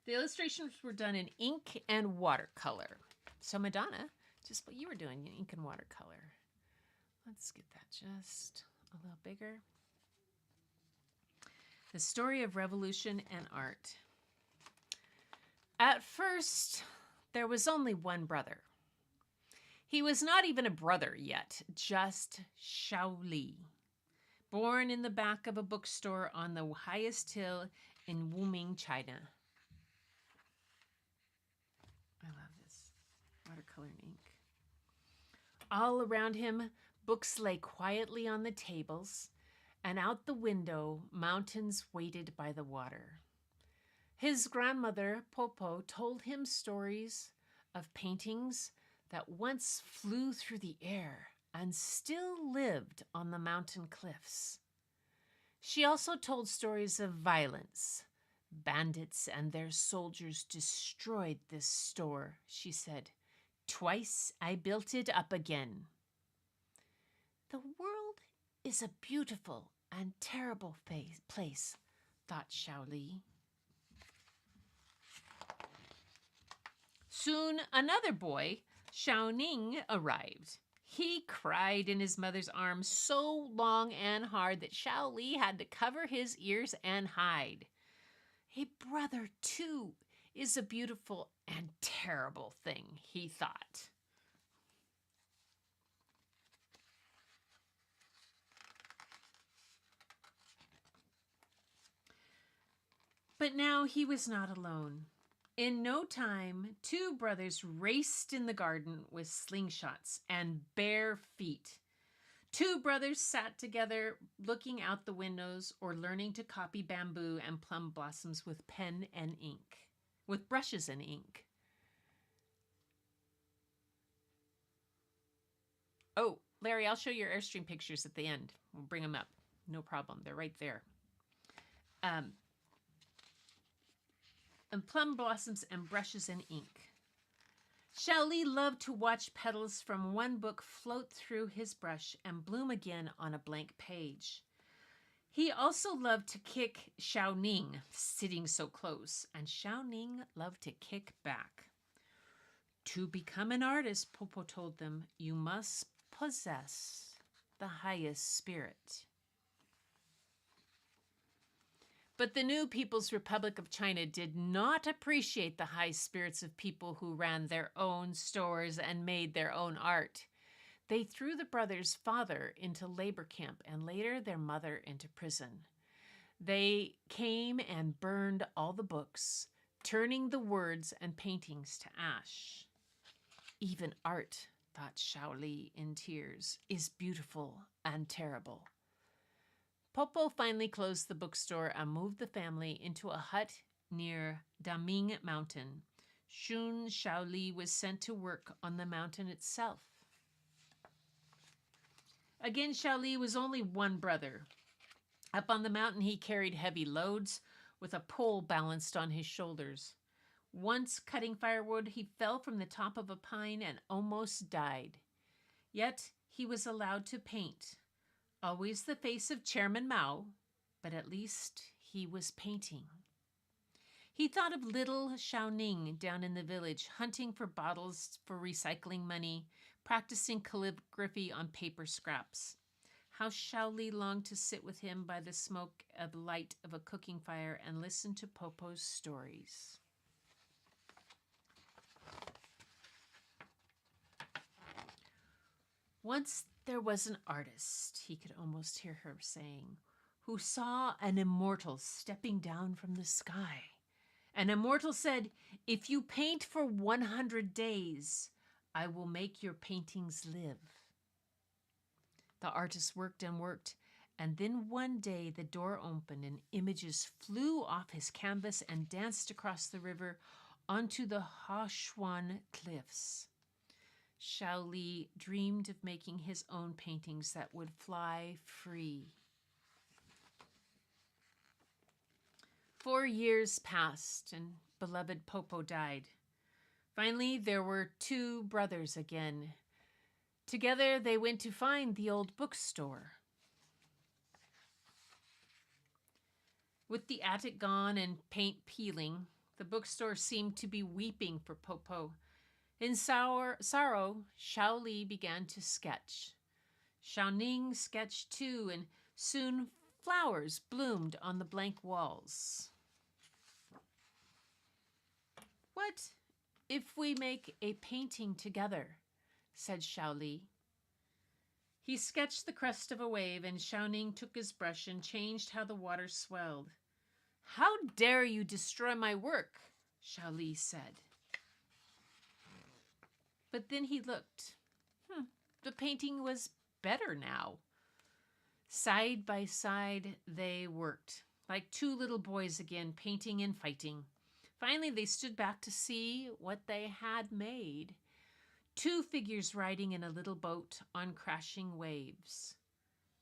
Speaker 1: the illustrations were done in ink and watercolor. So Madonna, just what you were doing in ink and watercolor. Let's get that just a little bigger. The story of revolution and art. At first, there was only one brother. He was not even a brother yet, just Shaoli, born in the back of a bookstore on the highest hill in Wuming, China. I love this watercolor and ink. All around him, books lay quietly on the tables, and out the window, mountains waited by the water. His grandmother, Popo, told him stories of paintings that once flew through the air and still lived on the mountain cliffs. She also told stories of violence. Bandits and their soldiers destroyed this store, she said. Twice I built it up again. The world is a beautiful and terrible place, thought Shaoli. Soon another boy, Xiaoning, arrived. He cried in his mother's arms so long and hard that Shaoli had to cover his ears and hide. A brother, too, is a beautiful and terrible thing, he thought. But now he was not alone. In no time, two brothers raced in the garden with slingshots and bare feet. Two brothers sat together, looking out the windows or learning to copy bamboo and plum blossoms with pen and ink, with brushes and ink. Oh, Larry, I'll show your Airstream pictures at the end. We'll bring them up. No problem. They're right there. And plum blossoms and brushes and ink. Xiaoli loved to watch petals from one book float through his brush and bloom again on a blank page. He also loved to kick Xiaoning, sitting so close, and Xiaoning loved to kick back. To become an artist, Popo told them, you must possess the highest spirit. But the new People's Republic of China did not appreciate the high spirits of people who ran their own stores and made their own art. They threw the brothers' father into labor camp and later their mother into prison. They came and burned all the books, turning the words and paintings to ash. Even art, thought Xiaoli in tears, is beautiful and terrible. Popo finally closed the bookstore and moved the family into a hut near Daming Mountain. Soon Xiaoli was sent to work on the mountain itself. Again, Xiaoli was only one brother. Up on the mountain, he carried heavy loads with a pole balanced on his shoulders. Once cutting firewood, he fell from the top of a pine and almost died. Yet he was allowed to paint. Always the face of Chairman Mao, but at least he was painting. He thought of little Xiaoning down in the village, hunting for bottles for recycling money, practicing calligraphy on paper scraps. How Xiaoli longed to sit with him by the smoke of light of a cooking fire and listen to Popo's stories. Once there was an artist, he could almost hear her saying, who saw an immortal stepping down from the sky. An immortal said, if you paint for 100 days, I will make your paintings live. The artist worked and worked, and then one day the door opened and images flew off his canvas and danced across the river onto the Hoshuan cliffs. Xiaoli dreamed of making his own paintings that would fly free. 4 years passed and beloved Popo died. Finally, there were two brothers again. Together, they went to find the old bookstore. With the attic gone and paint peeling, the bookstore seemed to be weeping for Popo. In sorrow, Xiaoli began to sketch. Xiaoning sketched too, and soon flowers bloomed on the blank walls. What if we make a painting together? Said Xiaoli. He sketched the crest of a wave, and Xiaoning took his brush and changed how the water swelled. How dare you destroy my work? Xiaoli said. But then he looked. The painting was better now. Side by side, they worked, like two little boys again, painting and fighting. Finally, they stood back to see what they had made. Two figures riding in a little boat on crashing waves.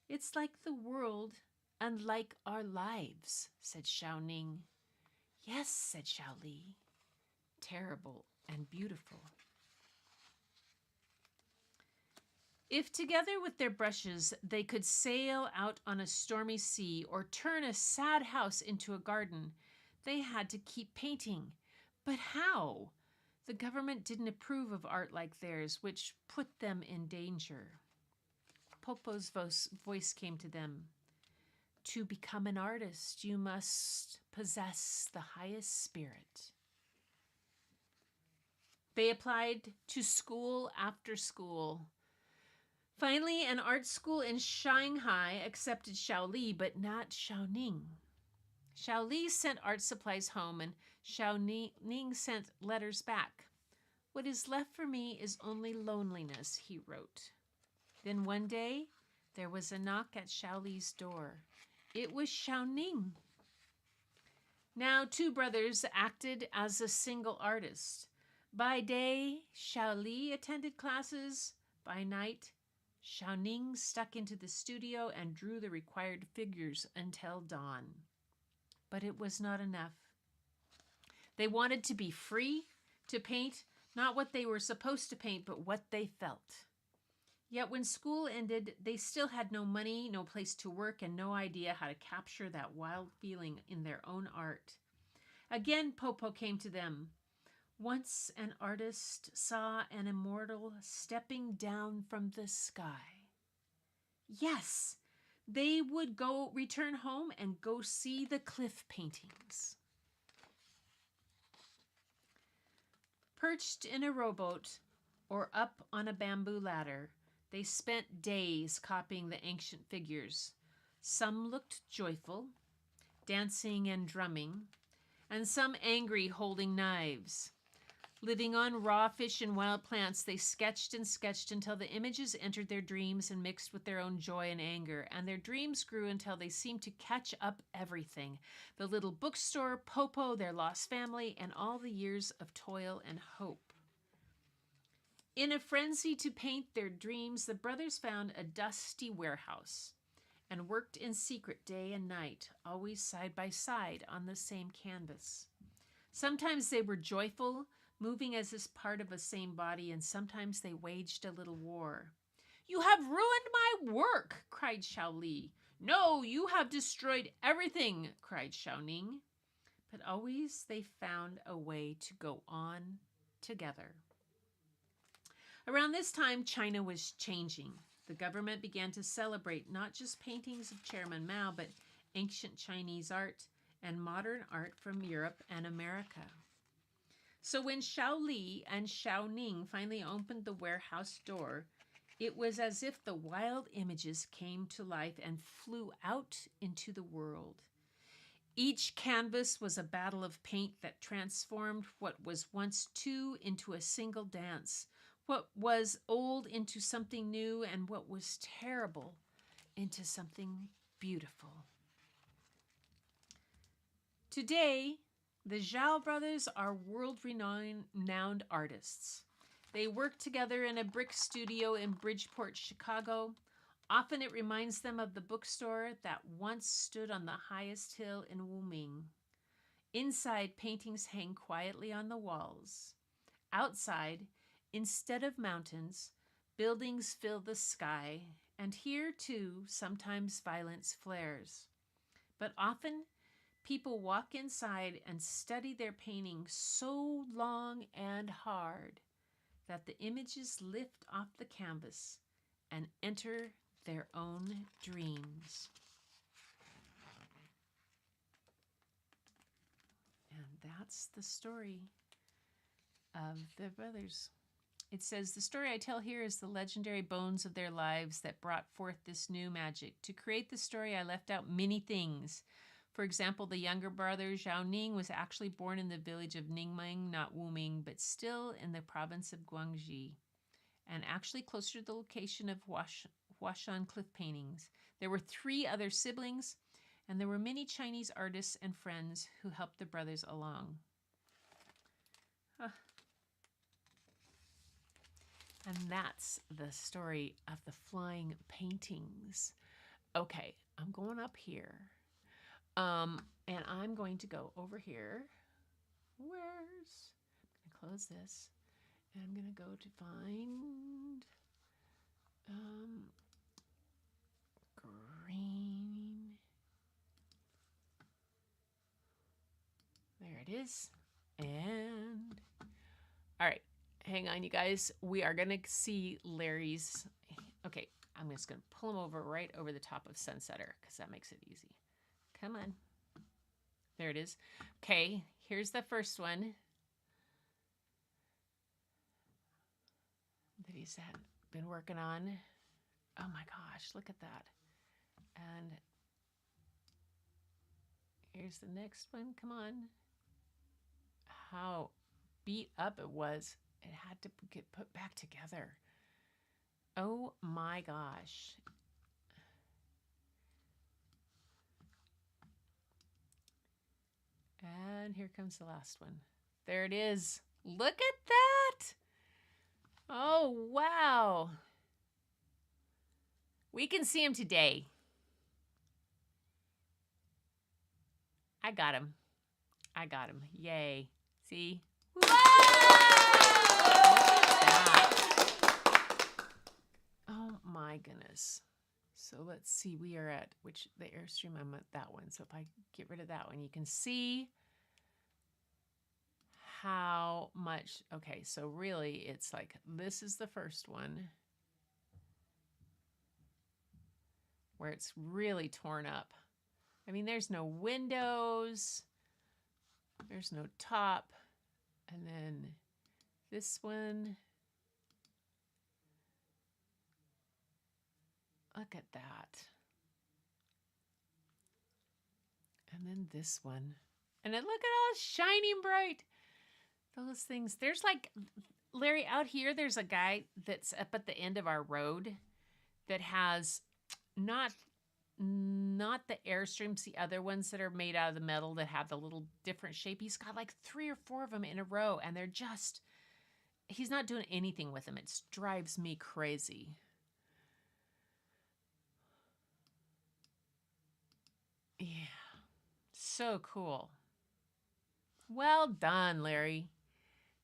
Speaker 1: It's like the world and like our lives, said Xiaoning. Yes, said Xiaoli. Terrible and beautiful. If together with their brushes they could sail out on a stormy sea or turn a sad house into a garden, they had to keep painting. But how? The government didn't approve of art like theirs, which put them in danger. Popo's voice came to them. To become an artist, you must possess the highest spirit. They applied to school after school. Finally, an art school in Shanghai accepted Xiaoli, but not Xiaoning. Xiao Li sent art supplies home, and Xiao Ning sent letters back. What is left for me is only loneliness, he wrote. Then one day, there was a knock at Xiao Li's door. It was Xiao Ning. Now, two brothers acted as a single artist. By day, Xiao Li attended classes. By night, Xiao Ning stuck into the studio and drew the required figures until dawn. But it was not enough. They wanted to be free to paint, not what they were supposed to paint, but what they felt. Yet when school ended, they still had no money, no place to work, and no idea how to capture that wild feeling in their own art. Again, Popo came to them. Once an artist saw an immortal stepping down from the sky. Yes, they would return home and go see the cliff paintings. Perched in a rowboat or up on a bamboo ladder, they spent days copying the ancient figures. Some looked joyful, dancing and drumming, and some angry, holding knives. Living on raw fish and wild plants, they sketched and sketched until the images entered their dreams and mixed with their own joy and anger. And their dreams grew until they seemed to catch up everything. The little bookstore, Popo, their lost family, and all the years of toil and hope. In a frenzy to paint their dreams, the brothers found a dusty warehouse and worked in secret day and night, always side by side on the same canvas. Sometimes they were joyful, moving as is part of a same body, and sometimes they waged a little war. "You have ruined my work," cried Xiao Li. "No, you have destroyed everything," cried Xiao Ning. But always they found a way to go on together. Around this time, China was changing. The government began to celebrate not just paintings of Chairman Mao, but ancient Chinese art and modern art from Europe and America. So when Xiao Li and Xiao Ning finally opened the warehouse door, it was as if the wild images came to life and flew out into the world. Each canvas was a battle of paint that transformed what was once two into a single dance, what was old into something new, and what was terrible into something beautiful. Today, the Zhou brothers are world-renowned artists. They work together in a brick studio in Bridgeport, Chicago. Often it reminds them of the bookstore that once stood on the highest hill in Wuming. Inside, paintings hang quietly on the walls. Outside, instead of mountains, buildings fill the sky, and here, too, sometimes violence flares. But often, people walk inside and study their painting so long and hard that the images lift off the canvas and enter their own dreams. And that's the story of the brothers. It says, the story I tell here is the legendary bones of their lives that brought forth this new magic. To create the story, I left out many things. For example, the younger brother, Zhao Ning, was actually born in the village of Ningming, not Wuming, but still in the province of Guangxi, and actually closer to the location of Huashan cliff paintings. There were 3 other siblings, and there were many Chinese artists and friends who helped the brothers along. And that's the story of the flying paintings. Okay, I'm going up here. And I'm going to go over here. I'm going to close this. And I'm going to go to find green. There it is. And all right. Hang on, you guys. We are going to see Larry's. Okay, I'm just going to pull him over right over the top of Sunsetter because that makes it easy. Come on. There it is. Okay, here's the first one that he's been working on. Oh my gosh, look at that. And Here's the next one. Come on. How beat up it was. It had to get put back together. Oh my gosh. And here comes the last one. There it is. Look at that. Oh, wow. We can see him today. I got him. I got him. Yay. See? Whoa! Oh my goodness. So let's see. We are at the Airstream. I'm at that one. So if I get rid of that one, you can see how much. Okay, so really it's like this is the first one where it's really torn up. I mean, there's no windows, there's no top, and then this one, look at that. And then this one, and then look at all shining bright. Those things, there's like, Larry, out here, there's a guy that's up at the end of our road that has not the Airstreams, the other ones that are made out of the metal that have the little different shape. He's got like 3 or 4 of them in a row, and they're just, he's not doing anything with them. It drives me crazy. Yeah, so cool. Well done, Larry.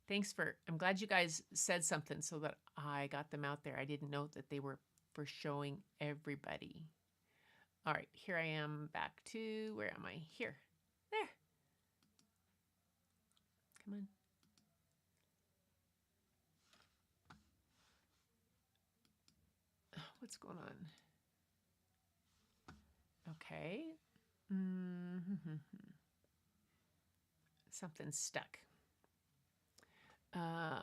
Speaker 1: Thanks I'm glad you guys said something so that I got them out there. I didn't know that they were for showing everybody. All right, here I am back to, where am I? Here. There. Come on. What's going on? Okay. Something's stuck. Oh.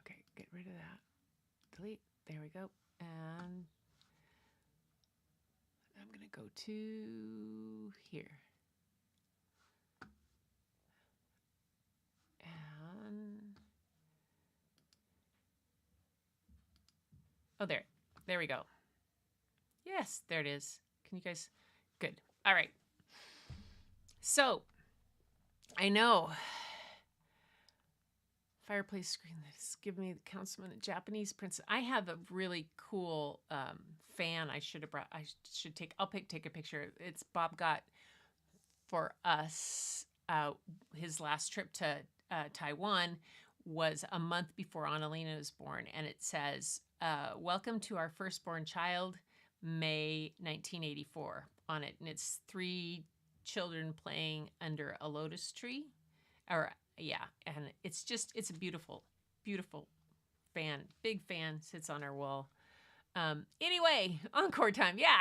Speaker 1: Okay, get rid of that. Delete. There we go. And I'm going to go to here. And oh, there we go. Yes, there it is. Can you guys? Good. All right. So I know fireplace screen that's giving me the councilman, a Japanese princess. I have a really cool fan. I should have brought. I'll take a picture. It's Bob got for us. His last trip to Taiwan was a month before Annalena was born, and it says, "Welcome to our firstborn child, May 1984." on it, and it's 3 children playing under a lotus tree, or yeah, and it's a beautiful, beautiful fan. Big fan, sits on our wall. Anyway, encore time. Yeah.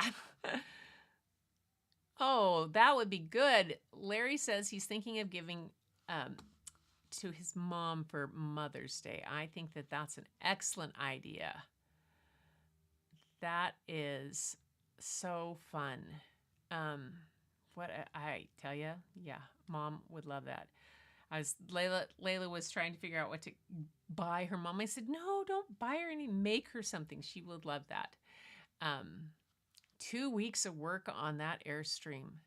Speaker 1: Oh, that would be good. Larry says he's thinking of giving to his mom for Mother's Day. I think that that's an excellent idea. That is so fun. What I tell you, yeah, Mom would love that. Layla was trying to figure out what to buy her mom. I said, no, don't buy her any, make her something. She would love that. 2 weeks of work on that Airstream.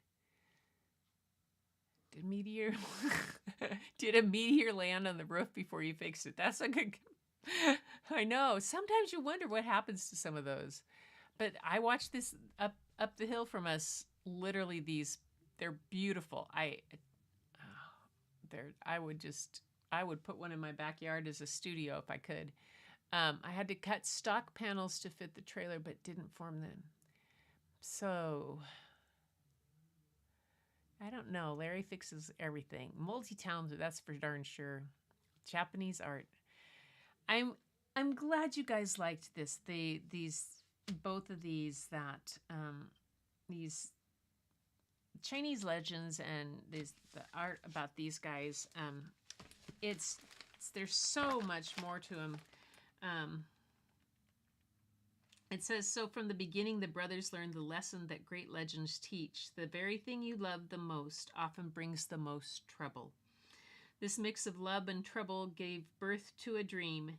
Speaker 1: Did a meteor land on the roof before you fixed it? That's a good, I know. Sometimes you wonder what happens to some of those. But I watched this up the hill from us, literally they're beautiful. I would put one in my backyard as a studio if I could. I had to cut stock panels to fit the trailer, but didn't form them. So, I don't know. Larry fixes everything. Multi-talented, that's for darn sure. Japanese art. I'm glad you guys liked this. Both of these Chinese legends and the art about these guys. There's so much more to them. It says, so from the beginning, the brothers learned the lesson that great legends teach. The very thing you love the most often brings the most trouble. This mix of love and trouble gave birth to a dream.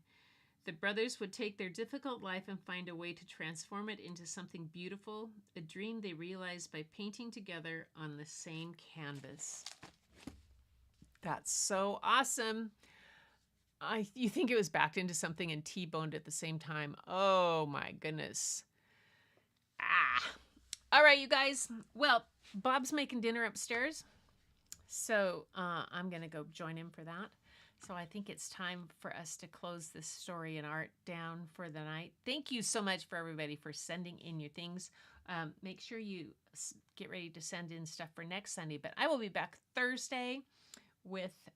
Speaker 1: The brothers would take their difficult life and find a way to transform it into something beautiful, a dream they realized by painting together on the same canvas. That's so awesome. You think it was backed into something and T-boned at the same time. Oh my goodness. All right, you guys. Well, Bob's making dinner upstairs. So I'm going to go join him for that. So I think it's time for us to close this story and art down for the night. Thank you so much for everybody for sending in your things. Make sure you get ready to send in stuff for next Sunday. But I will be back Thursday with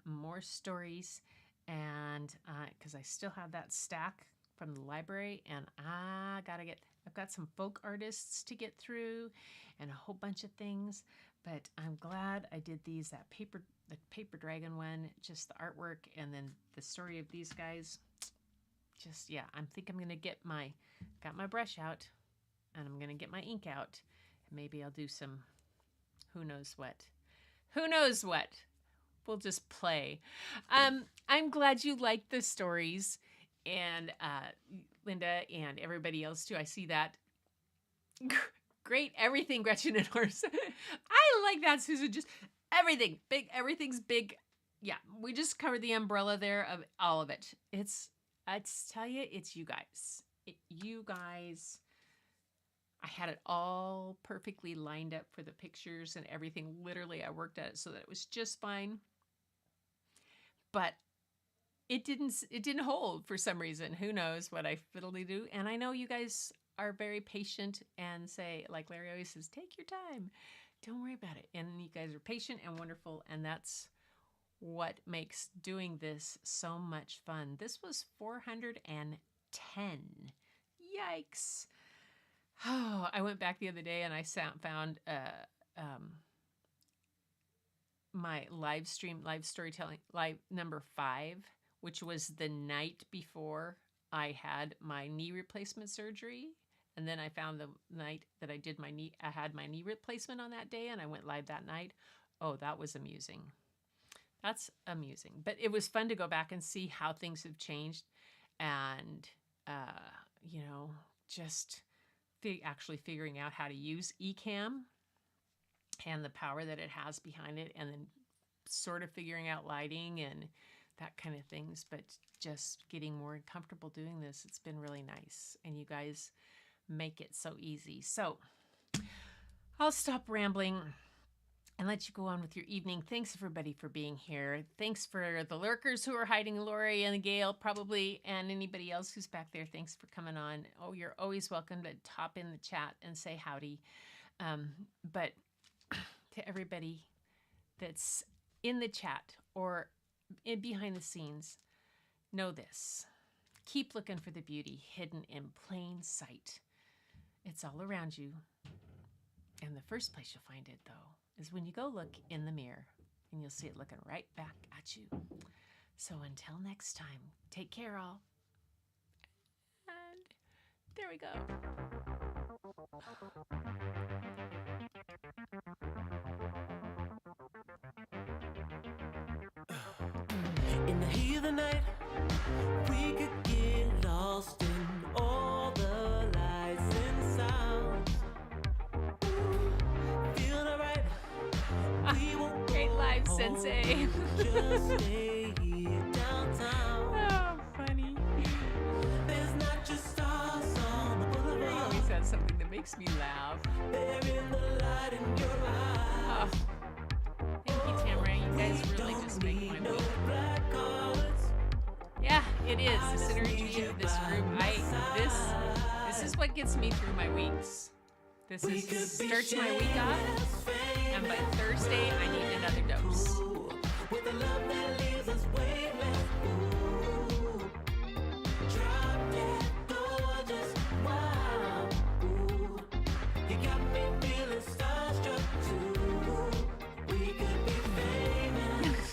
Speaker 1: more stories. And because I still have that stack from the library, and I've got some folk artists to get through and a whole bunch of things. But I'm glad I did the paper dragon one, just the artwork, and then the story of these guys. Just, yeah, I think I'm going to got my brush out, and I'm going to get my ink out, and maybe I'll do some, who knows what. We'll just play. I'm glad you liked the stories, and Linda and everybody else too. I see that. Great, everything, Gretchen and Horace. I like that, Susan. Just everything big. Everything's big. Yeah, we just covered the umbrella there of all of it. I tell you, it's you guys. You guys. I had it all perfectly lined up for the pictures and everything. Literally, I worked at it so that it was just fine. But it didn't hold for some reason. Who knows what I fiddly do? And I know you guys are very patient and say, like Larry always says, take your time. Don't worry about it. And you guys are patient and wonderful. And that's what makes doing this so much fun. This was 410. Yikes. Oh, I went back the other day and I found my live storytelling, live number 5, which was the night before I had my knee replacement surgery. And then I found the night that I had my knee replacement on that day, and I went live that night. Oh, that was amusing. That's amusing. But it was fun to go back and see how things have changed, and just actually figuring out how to use Ecamm and the power that it has behind it, and then sort of figuring out lighting and that kind of things, but just getting more comfortable doing this. It's been really nice, and you guys make it so easy. So I'll stop rambling and let you go on with your evening. Thanks everybody for being here. Thanks for the lurkers who are hiding, Lori and Gail probably, and anybody else who's back there. Thanks for coming on. Oh, you're always welcome to top in the chat and say howdy. But to everybody that's in the chat or behind the scenes, know this. Keep looking for the beauty hidden in plain sight. It's all around you. And the first place you'll find it, though, is when you go look in the mirror, and you'll see it looking right back at you. So until next time, take care all. And there we go.
Speaker 2: In the heat of the night, we could get lost in all the lights and sounds. Feel alright. We won't
Speaker 1: Great live, Sensei.
Speaker 2: just stay here downtown.
Speaker 1: Oh, funny.
Speaker 2: There's not just stars on the
Speaker 1: He
Speaker 2: boulevard.
Speaker 1: always has something that makes me laugh.
Speaker 2: They're in the light in your eyes.
Speaker 1: Oh. Thank you, Tamara. You guys really just make my
Speaker 2: No
Speaker 1: week.
Speaker 2: black cards.
Speaker 1: Yeah, it is. The synergy of this group. This is what gets me through my weeks. This starts my week off, and by Thursday I need another dose.
Speaker 2: With the love that leaves us weightless. Ooh, drop dead gorgeous. Wow. Ooh, you got me feeling starstruck too. We could be famous.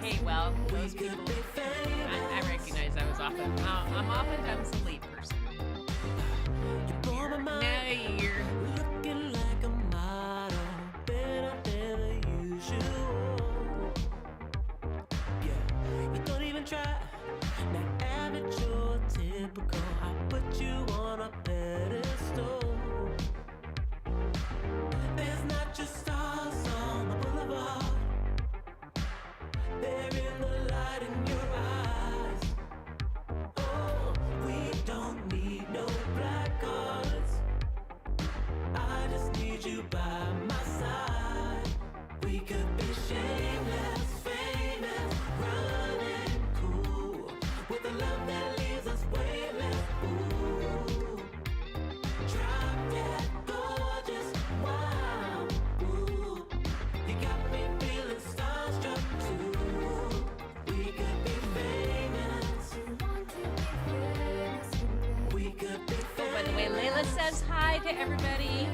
Speaker 1: Hey, well, those people, I recognize I was I'm oftentimes late for says hi to everybody.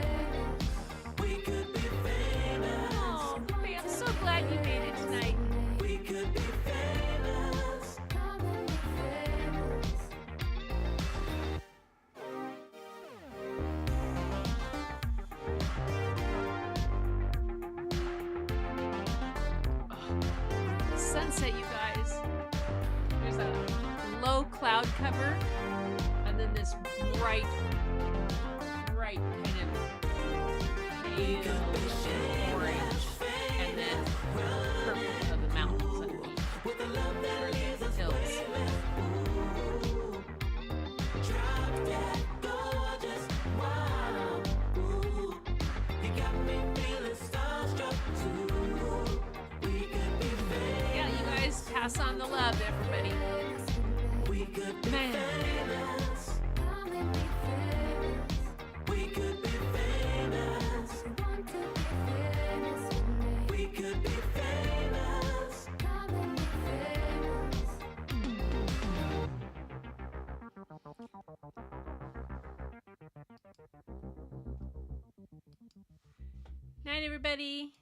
Speaker 2: We could be famous.
Speaker 1: Oh, Ruby, I'm so glad you made it tonight.
Speaker 2: We could be famous.
Speaker 1: Sunset, you guys. There's a low cloud cover, and then this bright kind of pale orange, and then purple of the mountains underneath. Or the hills.
Speaker 2: Drop that gorgeous. Wow. Ooh. You got me feeling starstruck too. We could be famous.
Speaker 1: Yeah, you guys pass on the love, everybody.
Speaker 2: We could be
Speaker 1: Man.
Speaker 2: famous. We could be famous. We could be famous.
Speaker 1: Night, everybody.